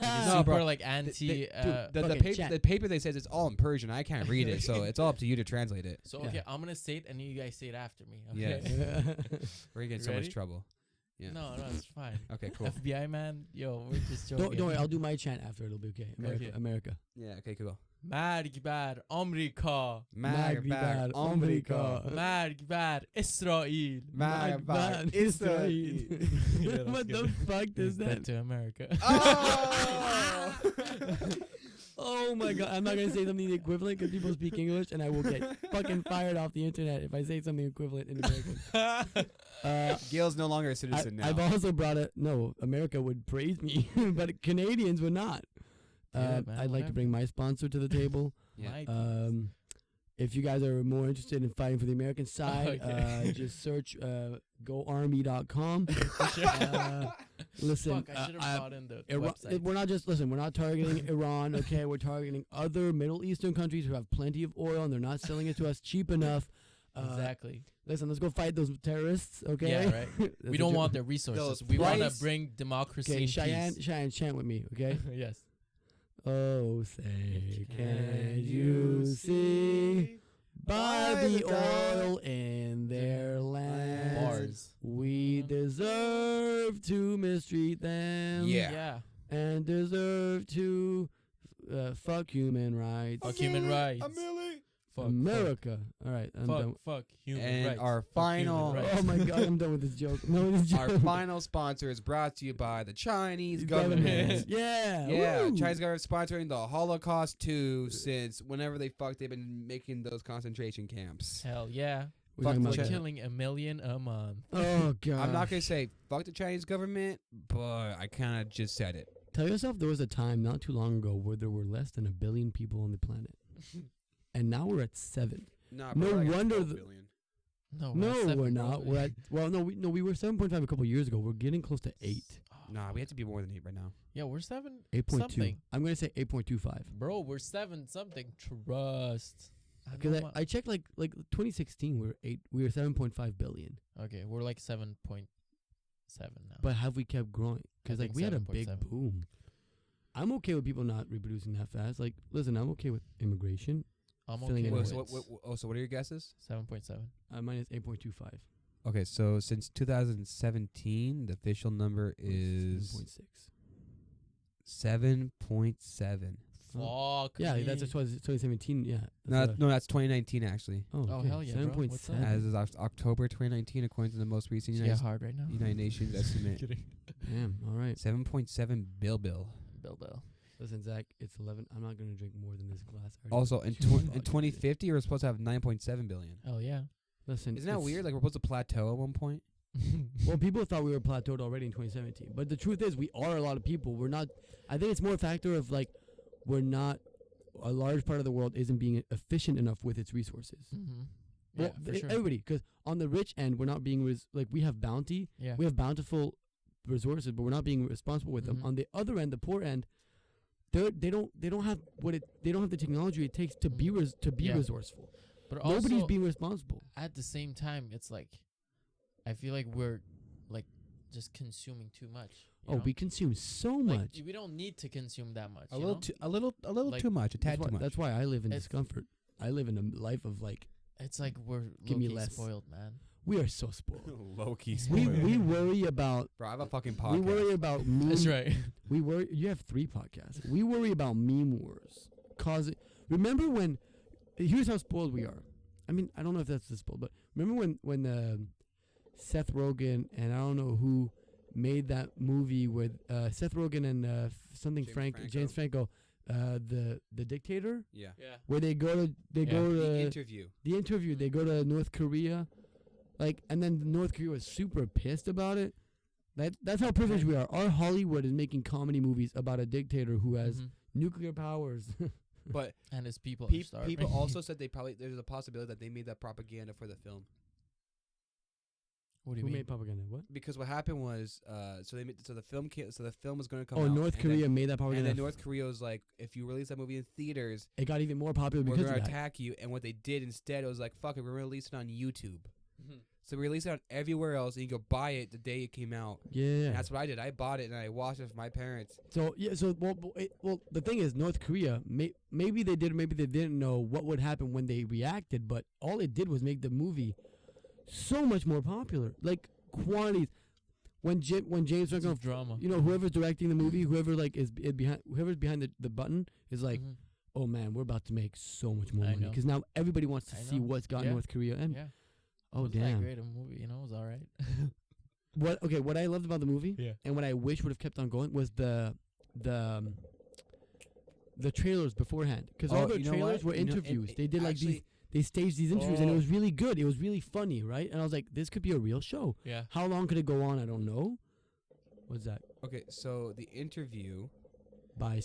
No, No, bro. super like anti. The paper they says it's all in Persian. I can't read it, so it's all up to you to translate it. So Yeah. okay, I'm gonna say it and you guys say it after me. Okay? Yes. We're gonna get in so much Ready? trouble. Yeah. No, it's fine. Okay, cool. FBI man, yo, we're just joking. don't worry. I'll do my chant after. It'll be okay. America, Okay. America. Yeah. Okay. Cool. مرگ بر آمریکا. مرگ بر آمریکا. مرگ بر اسرائیل. مرگ بر اسرائیل. What the fuck does that? to America. Oh! Oh my god, I'm not gonna say something equivalent because people speak English, and I will get fucking fired off the internet if I say something equivalent in American. Gail's no longer a citizen now. I've also brought it. No, America would praise me, but Canadians would not. Yeah, man, I'd like to bring my sponsor to the table. Yeah. My If you guys are more interested in fighting for the American side, just search goarmy.com. Listen, Fuck, I should have brought in the website. We're not targeting Iran, okay? We're targeting other Middle Eastern countries who have plenty of oil and they're not selling it to us cheap enough. Exactly. Listen, let's go fight those terrorists, okay? Yeah, right. We don't want their resources. We want to bring democracy and Cheyenne, chant with me, okay? Yes. Oh, say, can you see by the oil in their land? Bars. We deserve to mistreat them. Yeah. And deserve to fuck human rights. Fuck human rights. Fuck America. All right, I'm done. Fuck human and rights. our final. Oh my God, I'm done with this joke. Our final sponsor is brought to you by the Chinese government. Yeah. Woo. Chinese government sponsoring the Holocaust too, since whenever they've been making those concentration camps. Hell yeah. Fuck We're killing 1 million a month. Oh God. I'm not gonna say fuck the Chinese government, but I kind of just said it. Tell yourself there was a time not too long ago where there were less than 1 billion people on the planet. And now we're at 7. Nah, no like wonder. No, we're not. We're at we were 7.5 a couple years ago. We're getting close to 8. Nah, we have to be more than 8 right now. Yeah, we're 7. 8.2. I'm gonna say 8.25. Bro, we're 7 something. Trust. Because I checked like 2016 we were 7.5 billion. Okay, we're like 7.7 now. But have we kept growing? Because like we had a big 7.7. boom. I'm okay with people not reproducing that fast. Like, listen, I'm okay with immigration. I'm filling okay in with so what are your guesses? 7.7. Mine is 8.25. Okay, so since 2017, the official number is 7.7. Fuck. Yeah, that's 2017. Yeah. No, that's 2019 actually. Oh, okay. Hell yeah, bro. 7.7. As is October 2019, according to the most recent United Nations estimate. Damn. All right. 7.7 bill. Bill. Listen, Zach, it's 11. I'm not gonna drink more than this glass. Also, in 2050, we're supposed to have 9.7 billion. Oh yeah. Listen, isn't that weird? Like we're supposed to plateau at one point. Well, people thought we were plateaued already in 2017, but the truth is, we are a lot of people. We're not. I think it's more a factor of like, we're not. A large part of the world isn't being efficient enough with its resources. Mm-hmm. Well, Yeah, for sure. everybody, because on the rich end, we're not being like we have bounty. Yeah. We have bountiful resources, but we're not being responsible with them. On the other end, the poor end, they don't have they don't have the technology it takes to be resourceful. But nobody's also, being responsible. At the same time, it's like, I feel like we're like just consuming too much. You know? We consume so like, much. We don't need to consume that much. A little Like, too much. A tad too much. That's why I live in discomfort. I live in a life of like. It's like we're give me less. spoiled, man. We are so spoiled. Low-key spoiled. We worry about. Bro, I have a fucking podcast. We worry about meme. That's right. We worry. You have 3 podcasts. We worry about meme wars. Remember when? Here's how spoiled we are. I mean, I don't know if that's the spoiled, but remember when Seth Rogen and I don't know who made that movie with Seth Rogen and James Franco, the dictator. Yeah. Where they go to the interview. The interview. They go to North Korea, and then North Korea was super pissed about it. That's how privileged we are. Our Hollywood is making comedy movies about a dictator who has nuclear powers. But and his people. People also said there's a possibility that they made that propaganda for the film. What do you Who mean? made propaganda? What? Because what happened was, the film was going to come out. Oh, North Korea made that propaganda. And then North Korea was like, if you release that movie in theaters, it got even more popular we're because going of to that. attack you. And what they did instead, it was like, fuck it, we're going to release it on YouTube. So we released it on everywhere else, and you go buy it the day it came out. Yeah. And that's what I did. I bought it, and I watched it for my parents. So the thing is, North Korea, maybe they did, maybe they didn't know what would happen when they reacted, but all it did was make the movie so much more popular. Like quantities. When James Franco, drama. Whoever's directing the movie, whoever's behind the button is like, oh man, we're about to make so much more money because now everybody wants to see what's got North Korea and. Yeah. Oh damn! That great a movie, it was all right. What I loved about the movie, and what I wish would have kept on going was the trailers beforehand, because all the trailers were interviews. They did they staged these interviews, and it was really good. It was really funny, right? And I was like, this could be a real show. Yeah. How long could it go on? I don't know. What's that? Okay, so the interview by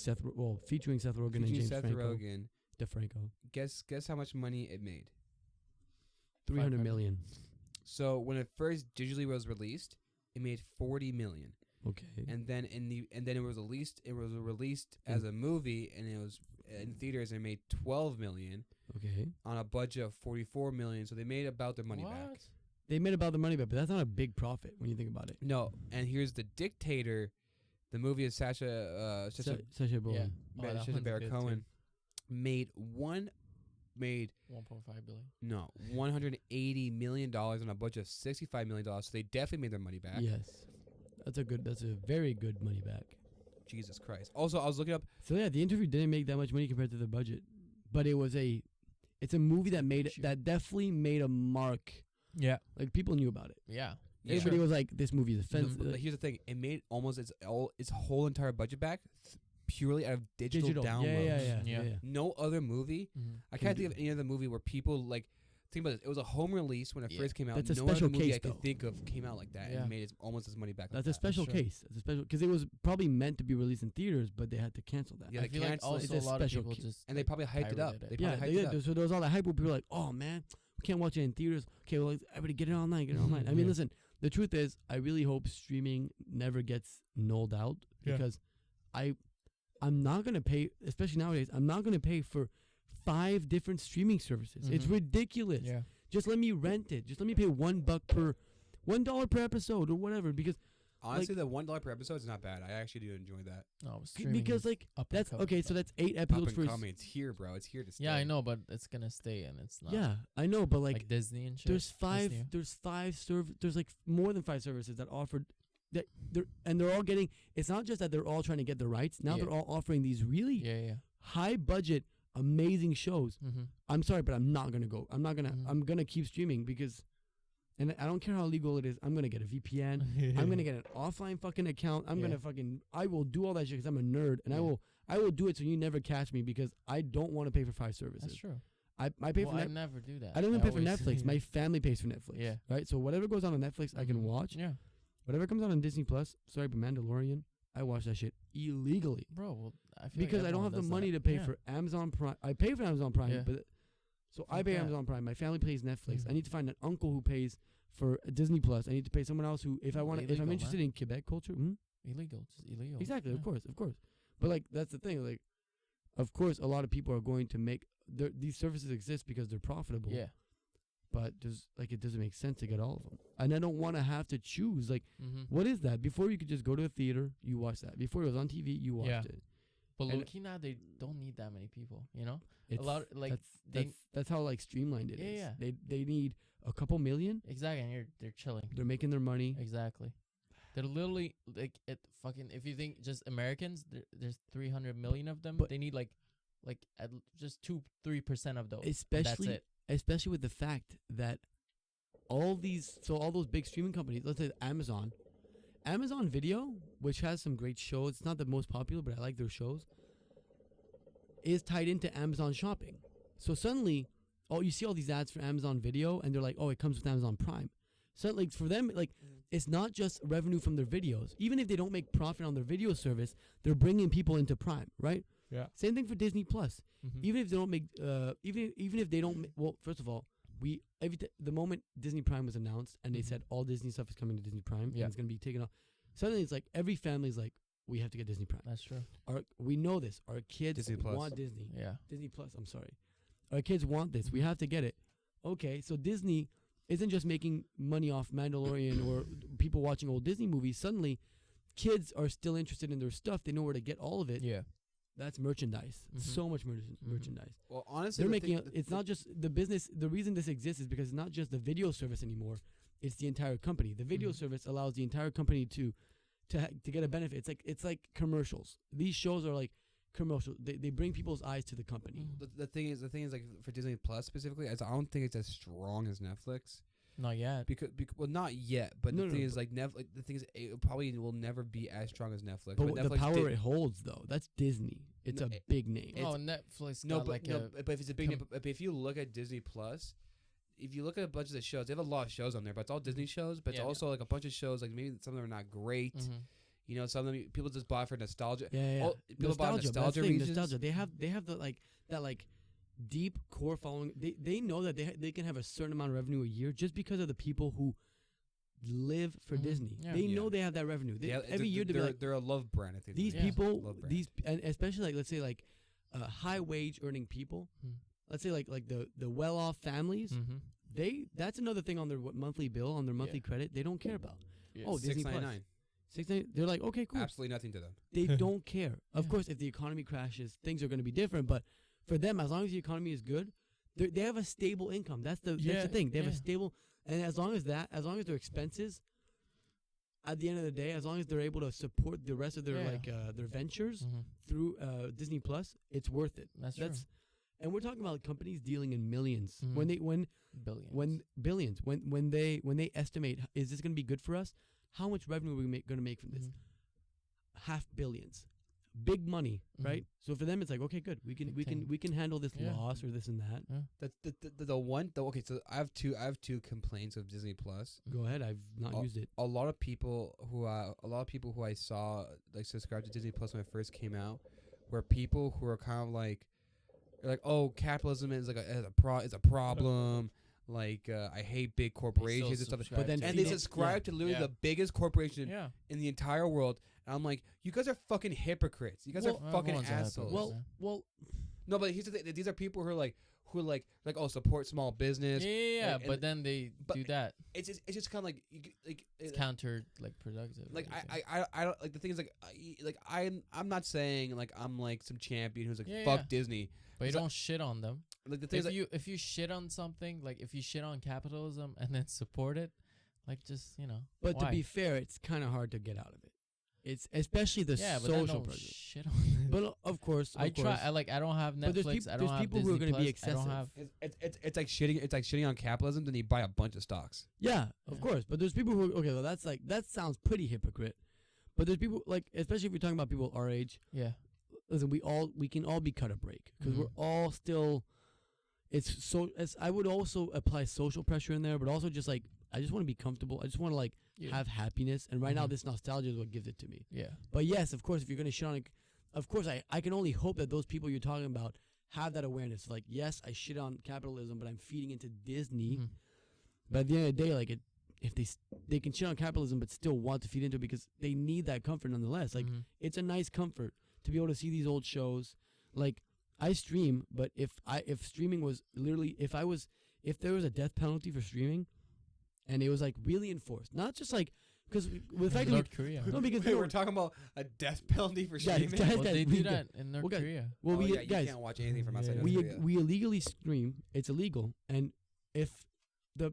featuring Seth Rogen and James Franco. DeFranco. Guess how much money it made. 300 million. So when it first digitally was released, it made 40 million. Okay. And then it was released. It was released as a movie, and it was in theaters, and it made 12 million. Okay. On a budget of 44 million, so they made about their money back. They made about the money back, but that's not a big profit when you think about it. No, and here's The Dictator, the movie of Sacha Baron. Sacha Baron Cohen, made 1.5 billion. No, $180 million on a budget of $65 million. So they definitely made their money back. Yes, that's a very good money back. Jesus Christ. Also, I was looking up. So yeah, the interview didn't make that much money compared to the budget, but it's a movie that definitely made a mark. Yeah, like people knew about it. Yeah. Everybody was like, "This movie is offensive." But here's the thing: it made almost its whole entire budget back purely out of digital downloads. Yeah. No other movie. I can't think of any other movie where people like. Think about it. It was a home release when it first came out. That's a no special other movie case, I could think of came out like that and made almost as money back. That's a special case. That's a special because it was probably meant to be released in theaters, but they had to cancel that. Yeah, I feel like also a lot of people just and they probably hyped it up. So there was all that hype where people were like, "Oh man, we can't watch it in theaters." Okay, well, everybody get it online. Get it online. I mean, listen. The truth is, I really hope streaming never gets nulled out because I'm not gonna pay, especially nowadays. I'm not gonna pay for 5 different streaming services. It's ridiculous. Yeah. Just let me rent it. Just let me pay $1 per episode or whatever. Because honestly, the $1 per episode is not bad. I actually do enjoy that. No, because that's okay. So that's 8 episodes for. It's here, bro. It's here to stay. Yeah, I know, but it's gonna stay, and it's not. Yeah, I know, but like Disney and shit. There's 5. There's like more than 5 services that offered. They're all getting. It's not just that they're all trying to get the rights. Now they're all offering these really high budget, amazing shows. I'm sorry, but I'm not gonna go. I'm not gonna. I'm gonna keep streaming because, and I don't care how illegal it is. I'm gonna get a VPN. I'm gonna get an offline fucking account. I'm gonna fucking. I will do all that shit because I'm a nerd, and I will do it so you never catch me because I don't want to pay for 5 services. That's true. I pay for. I never do that. I don't even pay for Netflix. My family pays for Netflix. Yeah. Right. So whatever goes on Netflix, I can watch. Yeah. Whatever comes out on Disney Plus. Sorry, but Mandalorian. I watch that shit illegally. Bro, well, I feel because I don't have the money to pay for Amazon Prime. I pay for Amazon Prime, but so I pay Amazon Prime. My family pays Netflix. I need to find an uncle who pays for Disney Plus. I need to pay someone else who, if I'm interested in Quebec culture, illegal, just illegal. Exactly, of course. But like that's the thing. Like, of course, a lot of people are going to make these services exist because they're profitable. Yeah. But it doesn't make sense to get all of them, and I don't want to have to choose. Like, what is that? Before you could just go to a theater, you watch that. Before it was on TV, you watched it. But low-key now they don't need that many people. You know, it's a lot like that's how like streamlined it is. Yeah. They need a couple million. Exactly, and they're chilling. They're making their money. Exactly. They're literally like if you think just Americans, there's 300 million of them. But they need like just 2-3% of those. Especially that's it. Especially with the fact that all those big streaming companies, let's say Amazon Video, which has some great shows, it's not the most popular, but I like their shows, is tied into Amazon Shopping. So suddenly, you see all these ads for Amazon Video, and they're like, it comes with Amazon Prime. So like for them, like it's not just revenue from their videos. Even if they don't make profit on their video service, they're bringing people into Prime, right? Yeah. Same thing for Disney Plus. Even if they don't make, even if they don't, well, first of all, the moment Disney Prime was announced and they said all Disney stuff is coming to Disney Prime and it's gonna be taken off, suddenly it's like every family's like, we have to get Disney Prime. That's true. We know this. Our kids want Disney. Yeah. Disney Plus. I'm sorry. Our kids want this. We have to get it. Okay, so Disney isn't just making money off Mandalorian or people watching old Disney movies. Suddenly, kids are still interested in their stuff. They know where to get all of it. Yeah. That's merchandise. So much merchandise. Well, honestly, they're making it's not just the business. The reason this exists is because it's not just the video service anymore. It's the entire company. The video service allows the entire company to get a benefit. It's like commercials. These shows are like commercials. They bring people's eyes to the company. The thing is like for Disney Plus specifically, I don't think it's as strong as Netflix. Not yet. Because not yet. But the thing is, like Netflix. The thing is, it probably will never be as strong as Netflix. But Netflix the power it holds, though, that's Disney. It's a big name. Oh, Netflix. But if it's a big name, but if you look at Disney Plus, if you look at a bunch of the shows, they have a lot of shows on there. But it's all Disney shows. But it's also like a bunch of shows. Like maybe some of them are not great. You know, some of them people just buy for nostalgia. Yeah. People buy nostalgia reasons. Nostalgia. They have the that deep core following. They know that they can have a certain amount of revenue a year just because of the people who live for Disney. Yeah. They know they have that revenue. Every year they're a love brand. I think these people, and especially like let's say like high wage earning people. Let's say like the well off families. That's another thing on their monthly bill, on their monthly credit. They don't care about. Yeah. Oh, Disney Plus. $6.99. They're like, okay, cool. Absolutely nothing to them. They don't care. Of course, if the economy crashes, things are going to be different. But for them, as long as the economy is good, they have a stable income. That's the thing. They have a stable, and as long as their expenses, at the end of the day, as long as they're able to support the rest of their their ventures through Disney Plus, it's worth it. That's true. And we're talking about companies dealing in millions. Billions. Billions. When they estimate, is this going to be good for us? How much revenue are we going to make from this? $500 million. Big money, right? So for them, it's like, okay, good. We can handle this loss or this and that. That's the one. Okay, so I have two complaints of Disney Plus. Go ahead. I've not used it. A lot of people who I saw like subscribe to Disney Plus when it first came out were people who are kind of like, oh, capitalism is is a problem. Like I hate big corporations and stuff. But then they subscribe to literally the biggest corporation in the entire world. And I'm like, you guys are fucking hypocrites. You guys are fucking assholes. Well, no, but here's the thing. These are people who are like oh, support small business. Yeah, but then they do that. It's just kind of like it's counter like productive. Like I don't like the thing is like I'm not saying like I'm like some champion who's like fuck Disney. But you don't shit on them. Like the thing if you shit on something, like if you shit on capitalism and then support it, like just But to be fair, it's kind of hard to get out of it. It's especially the social pressure. Shit on it. But of course, I try. I don't have Netflix. I don't have people Disney who are going to Plus, be excessive. It's like shitting. It's like shitting on capitalism. Then you buy a bunch of stocks. Yeah, of course. But there's people who well, that's like that sounds pretty hypocrite. But there's people like, especially if you're talking about people our age. Yeah. Listen, we can all be cut a break because we're all still. I would also apply social pressure in there, but also just like I just want to be comfortable. I just want to like have happiness, and right now this nostalgia is what gives it to me. Yeah. But yes, of course, if you're gonna shit on it, of course I can only hope that those people you're talking about have that awareness. Like, yes, I shit on capitalism, but I'm feeding into Disney. But at the end of the day, like if they can shit on capitalism, but still want to feed into it because they need that comfort nonetheless. Like it's a nice comfort to be able to see these old shows. Like I stream, but if streaming was literally if there was a death penalty for streaming, and it was like really enforced, not just like because the fact North Korea. No, because we're talking about a death penalty for streaming. Well, they do that in North Korea. Well, you can't watch anything from outside North Korea. We illegally stream. It's illegal, and if the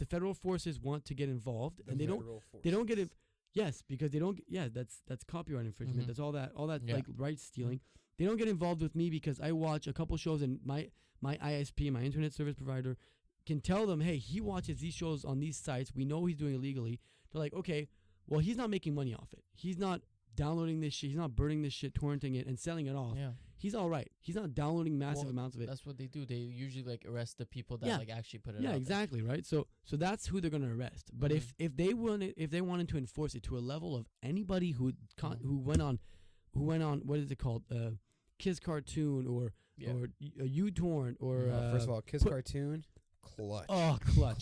federal forces want to get involved, and they don't get it. Yes, because they don't. That's copyright infringement. That's all that like rights stealing. They don't get involved with me because I watch a couple shows, and my ISP, my internet service provider, can tell them, hey, he watches these shows on these sites. We know he's doing illegally. They're like, okay, well, he's not making money off it. He's not downloading this shit. He's not burning this shit, torrenting it, and selling it off. Yeah. He's all right. He's not downloading massive amounts of it. That's what they do. They usually like arrest the people that like actually put it. Yeah, exactly, right. So that's who they're gonna arrest. But if they wanted to enforce it to a level of anybody who went on what is it called, Kiss Cartoon or U-Torn or first of all, Kiss Cartoon, clutch. Oh, clutch.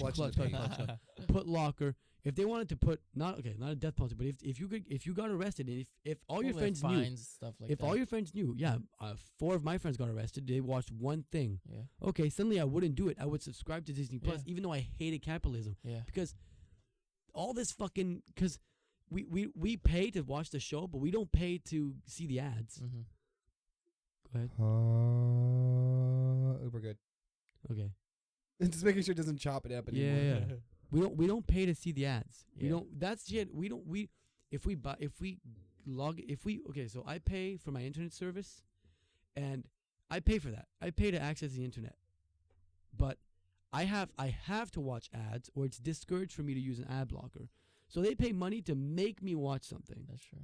Put Locker. If they wanted to put not a death penalty, but if you got arrested, and if all your friends knew, stuff like if all your friends knew, 4 of my friends got arrested. They watched one thing. Yeah. Okay, suddenly I wouldn't do it. I would subscribe to Disney Plus, even though I hated capitalism. Yeah. Because all this fucking we pay to watch the show, but we don't pay to see the ads. Go ahead. We're good. Okay. Just making sure it doesn't chop it up anymore. Yeah. We don't pay to see the ads. We don't. That's shit. So I pay for my internet service, and I pay for that. I pay to access the internet, but I have to watch ads, or it's discouraged for me to use an ad blocker. So they pay money to make me watch something. That's true.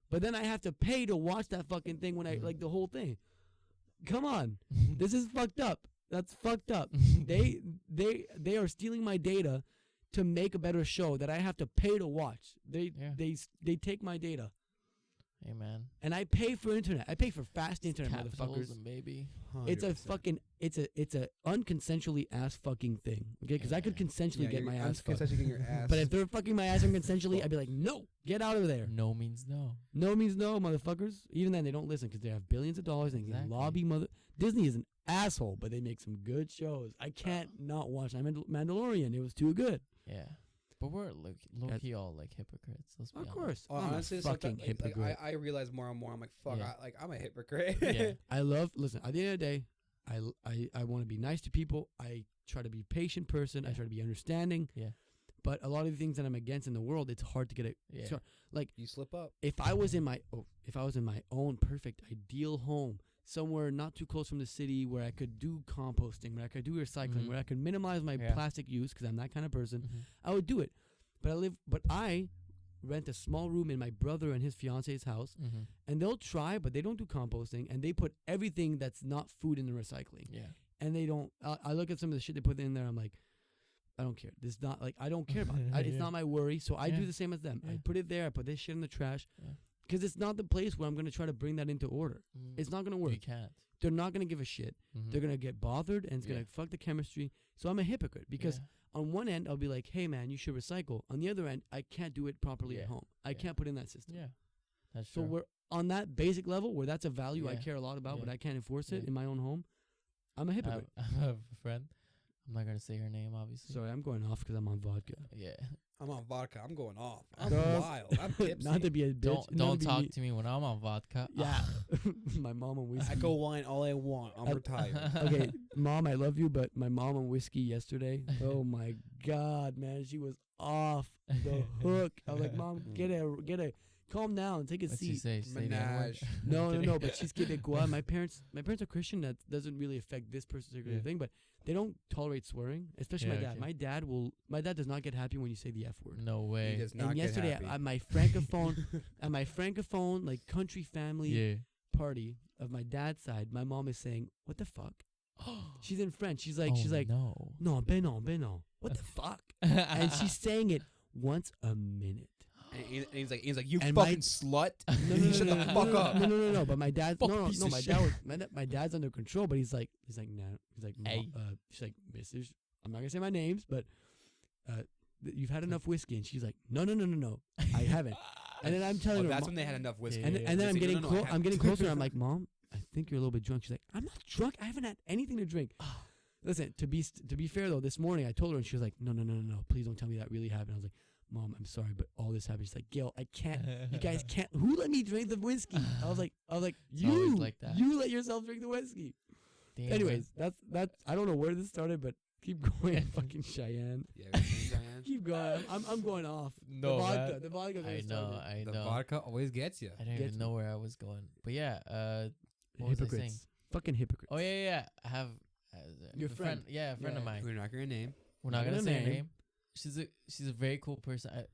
But then I have to pay to watch that fucking thing when I like the whole thing. Come on, this is fucked up. That's fucked up. They are stealing my data to make a better show that I have to pay to watch. They take my data. Hey man. And I pay for internet. I pay for fast internet, motherfuckers. Baby. 100%. It's a fucking it's a unconsensually ass fucking thing. Okay, because I could consensually get my ass fucked. Getting your ass. But if they're fucking my ass unconsensually, I'd be like, no, get out of there. No means no. No means no, motherfuckers. Even then, they don't listen because they have billions of dollars and they can lobby Disney is an asshole, but they make some good shows. I can't not watch Mandalorian. It was too good. Yeah. But we're low key all like hypocrites. Let's be honest. Of course. Honestly, fucking hypocrite. I realize more and more. I'm like, fuck. Yeah. I'm a hypocrite. Yeah. Listen, at the end of the day, I want to be nice to people. I try to be a patient person. I try to be understanding. Yeah. But a lot of the things that I'm against in the world, it's hard to get it. Yeah. So, like, you slip up. if I was in my own perfect ideal home, somewhere not too close from the city, where I could do composting, where I could do recycling, where I could minimize my plastic use, because I'm that kind of person, I would do it. But I rent a small room in my brother and his fiance's house, and they'll try, but they don't do composting, and they put everything that's not food in the recycling. Yeah. And they don't. I look at some of the shit they put in there. I'm like, I don't care. This is not like I don't care about it. It's not my worry. So I do the same as them. I put it there. I put this shit in the trash. Because it's not the place where I'm going to try to bring that into order. It's not going to work. You can't. They're not going to give a shit. They're going to get bothered, and it's going to fuck the chemistry. So I'm a hypocrite because on one end, I'll be like, hey, man, you should recycle. On the other end, I can't do it properly at home. I can't put in that system. Yeah, that's so true. we're on that basic level where that's a value I care a lot about, but I can't enforce it in my own home. I'm a hypocrite. I have a friend. I'm not going to say her name, obviously. Sorry, I'm going off because I'm on vodka. Yeah. I'm on vodka. I'm going off. I'm wild. I'm tipsy. Not to be a bitch. Don't talk to me when I'm on vodka. Yeah. My mom and whiskey. I go wine all I want. I'm retired. Okay, Mom, I love you, but my mom and whiskey yesterday, oh my God, man, she was off the hook. I was like, Mom, get a, calm down, take a What's seat. she say? Menage. No, but she's Quebecois. My parents are Christian. That doesn't really affect this particular thing, but they don't tolerate swearing, especially my dad. Okay. My dad does not get happy when you say the F word. No way. He does not And get yesterday happy. at my francophone like country family party of my dad's side, my mom is saying, "What the fuck?" She's in French. She's like, no, ben non. What the fuck? And she's saying it once a minute. And he's like, you and fucking slut. Shut the fuck up. No. But my dad, Fuck no. piece of My shit. dad was, my dad's under control. But he's like, no. He's like, Hey. she's like, Mrs. I'm not gonna say my names, but you've had enough whiskey. And she's like, no. I haven't. And then I'm telling her, That's when they had enough whiskey. and then They I'm say, getting no, I I'm getting closer. I'm like, Mom, I think you're a little bit drunk. She's like, I'm not drunk. I haven't had anything to drink. Listen, to be fair though, this morning I told her and she was like, no. Please don't tell me that really happened. I was like, Mom, I'm sorry, but all this happened. She's like, Gail, I can't. You guys can't. Who let me drink the whiskey? I was like, you. Like that. You let yourself drink the whiskey. Damn. Anyways, that's. I don't know where this started, but keep going, fucking Shayan. Yeah, we're saying Cheyenne. Keep going. I'm going off. No, The vodka. I know. The vodka always gets you. I don't even know where I was going. But yeah, what was I saying? Hypocrites. Fucking hypocrites. Oh yeah. I have Your a friend. Yeah, a friend of mine. We're not gonna name. We're not gonna say her name. She's a very cool person. I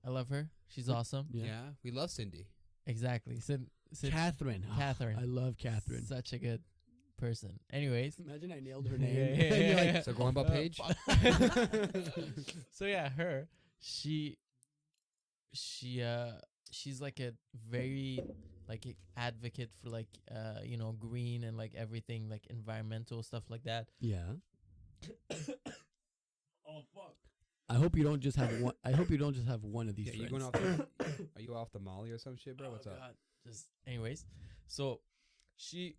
love her. She's awesome. Yeah, we love Cindy. Exactly. Catherine. Catherine. I love Catherine. Such a good person. Anyways. Imagine I nailed her name. Yeah. So going by page. So yeah, her. She's like a very advocate for green and like everything like environmental stuff like that. Yeah. Oh fuck. I hope you don't just have one. I hope you don't just have one of these Yeah, friends. Are you off the Molly or some shit, bro? What's up? Just anyways. So she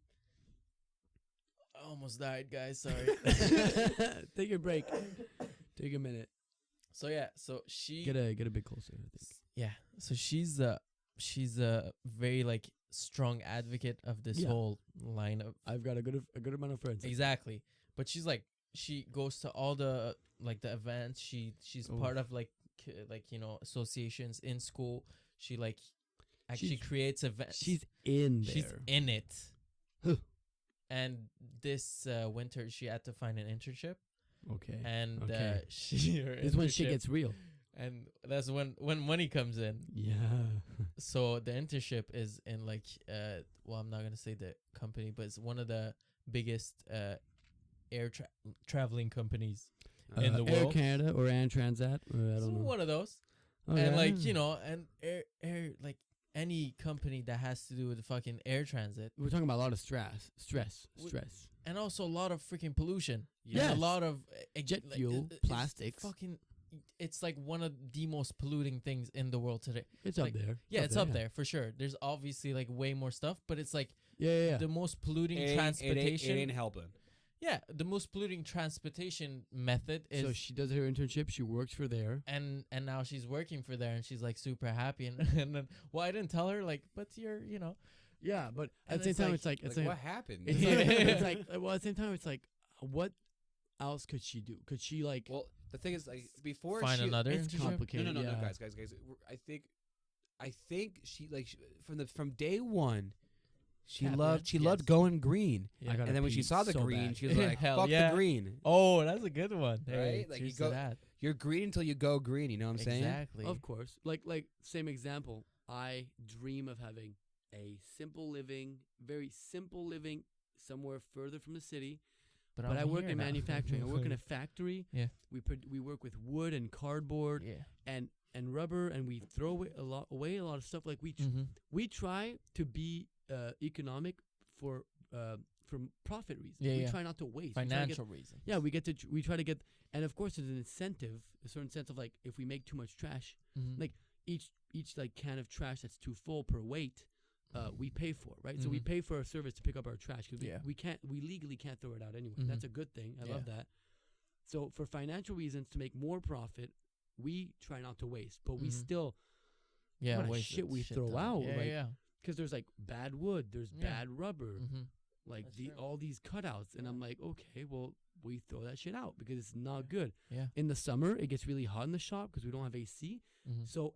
I almost died, guys. Sorry. Take a break. Take a minute. So yeah, so she Get a bit closer, I think. Yeah. So she's a very like strong advocate of this whole line of I've got a good amount of friends. exactly. But she's like she goes to all the like the events. She's part of associations in school. She like actually creates events. She's in there. She's in it. And this winter she had to find an internship. Okay. And Okay. this when shit gets real. And that's when money comes in. Yeah. So the internship is in I'm not gonna say the company, but it's one of the biggest air traveling companies in the Air world. Canada or Air Transat. Or I So don't know. one of those. Okay. And and air any company that has to do with the fucking air transit. We're talking about a lot of stress, And also a lot of freaking pollution. Yes. And a lot of jet fuel, plastics. It's like one of the most polluting things in the world today. It's like, up there. Yeah, it's up there for sure. There's obviously like way more stuff, but it's like the most polluting transportation. It ain't helping. Yeah, the most polluting transportation method is. So she does her internship. She works for there, and now she's working for there, and she's like super happy. And then, well, I didn't tell her like, but you're, Yeah, but at the same time, it's like what happened? It's like well, at the same time, it's like what else could she do? Could she like? Well, the thing is, like, before find another. It's complicated. No, guys. I think she from day one. She loved going green. Yeah. And then when she saw the green, she was like, fuck the green. Oh, that's a good one. Right? Hey, Like you're green until you go green, you know what I'm saying? Exactly. Of course. Like same example. I dream of having a very simple living somewhere further from the city. But I work in manufacturing. I work in a factory. Yeah. We work with wood and cardboard and rubber, and we throw away a lot of stuff. Like we try to be economic for profit reasons. We try not to waste. Financial reasons. Yeah, we try to get, and of course there's an incentive, a certain sense of like if we make too much trash, like each like can of trash that's too full per weight, we pay for, right? So we pay for a service to pick up our trash because we legally can't throw it out anyway. That's a good thing. I love that. So for financial reasons, to make more profit, we try not to waste, but we still shit we throw out. Because there's like bad wood, there's bad rubber, like all these cutouts, and I'm like, okay, well, we throw that shit out because it's not good. Yeah. In the summer, it gets really hot in the shop because we don't have AC. So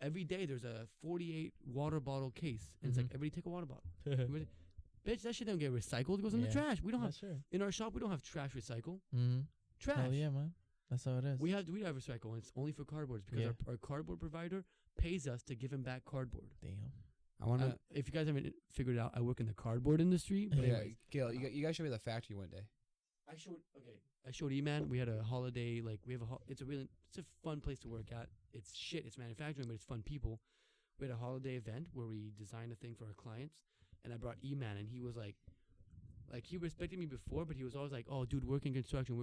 every day there's a 48 water bottle case, and it's like everybody take a water bottle. Bitch, that shit don't get recycled. It goes in the trash. We don't have in our shop. We don't have trash recycle. Trash. Hell yeah, man. That's how it is. We have recycle, and it's only for cardboards because our cardboard provider pays us to give him back cardboard. Damn. I want to. If you guys haven't figured it out, I work in the cardboard industry. But Gail, you guys showed me the factory one day. I showed E-Man. We had a holiday. Like it's a fun place to work at. It's manufacturing, but it's fun people. We had a holiday event where we designed a thing for our clients, and I brought E-Man, and he was like he respected me before, but he was always like, "Oh, dude, working construction,"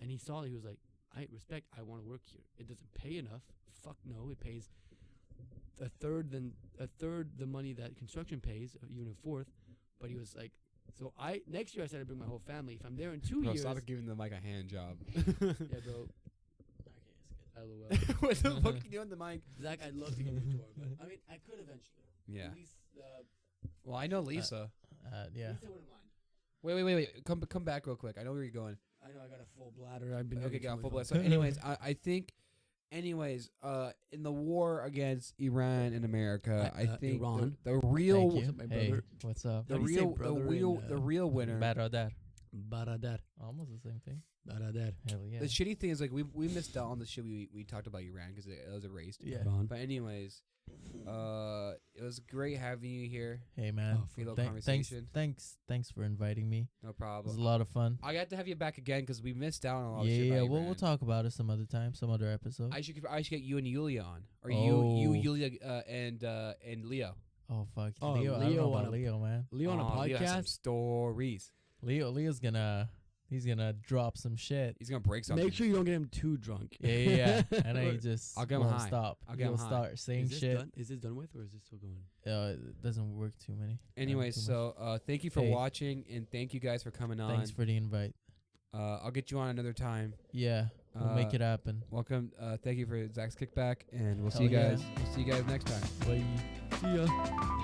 and he saw it. He was like, "I want to work here. It doesn't pay enough. Fuck no, it pays a third the money that construction pays, even a fourth." But he was like, so next year I said I'd bring my whole family. If I'm there in 2 years, stop giving them like a hand job. Yeah, bro. LOL. What the fuck are you doing the mic? Zack, I'd love to give you a tour, but I mean, I could eventually. Yeah. At least, well, I know Lisa. Yeah. Lisa wouldn't mind. Wait. Come back real quick. I know where you're going. I know I got a full bladder. I've been got full bladder. So, anyways, I think. Anyways, in the war against Iran and America, I think Iran. the real my brother. What's up? The real winner. Baradar. Almost the same thing. Baradar. Hell yeah. The shitty thing is like we missed out on the shit we talked about Iran because it was erased. Yeah. But anyways, it was great having you here. Hey man, conversation. Thanks for inviting me. No problem. It was a lot of fun. I got to have you back again because we missed out on a lot of shit. Yeah. We'll talk about it some other time, some other episode. I should get you and Yulia on, or you Yulia and Leo. Oh fuck, Leo! I don't know about Leo, man. Leo on a podcast. Leo has some stories. Leo's He's gonna drop some shit. He's gonna break something. Make sure you don't get him too drunk. Yeah. And then I'll get him high. Stop. He'll start saying shit. Is this done with, or is this still going? It doesn't work too many. Anyways, thank you for watching, and thank you guys for coming on. Thanks for the invite. I'll get you on another time. Yeah, we'll make it happen. Welcome. Thank you for Zack's Kickback, and we'll see you guys. We'll see you guys next time. Bye. See ya.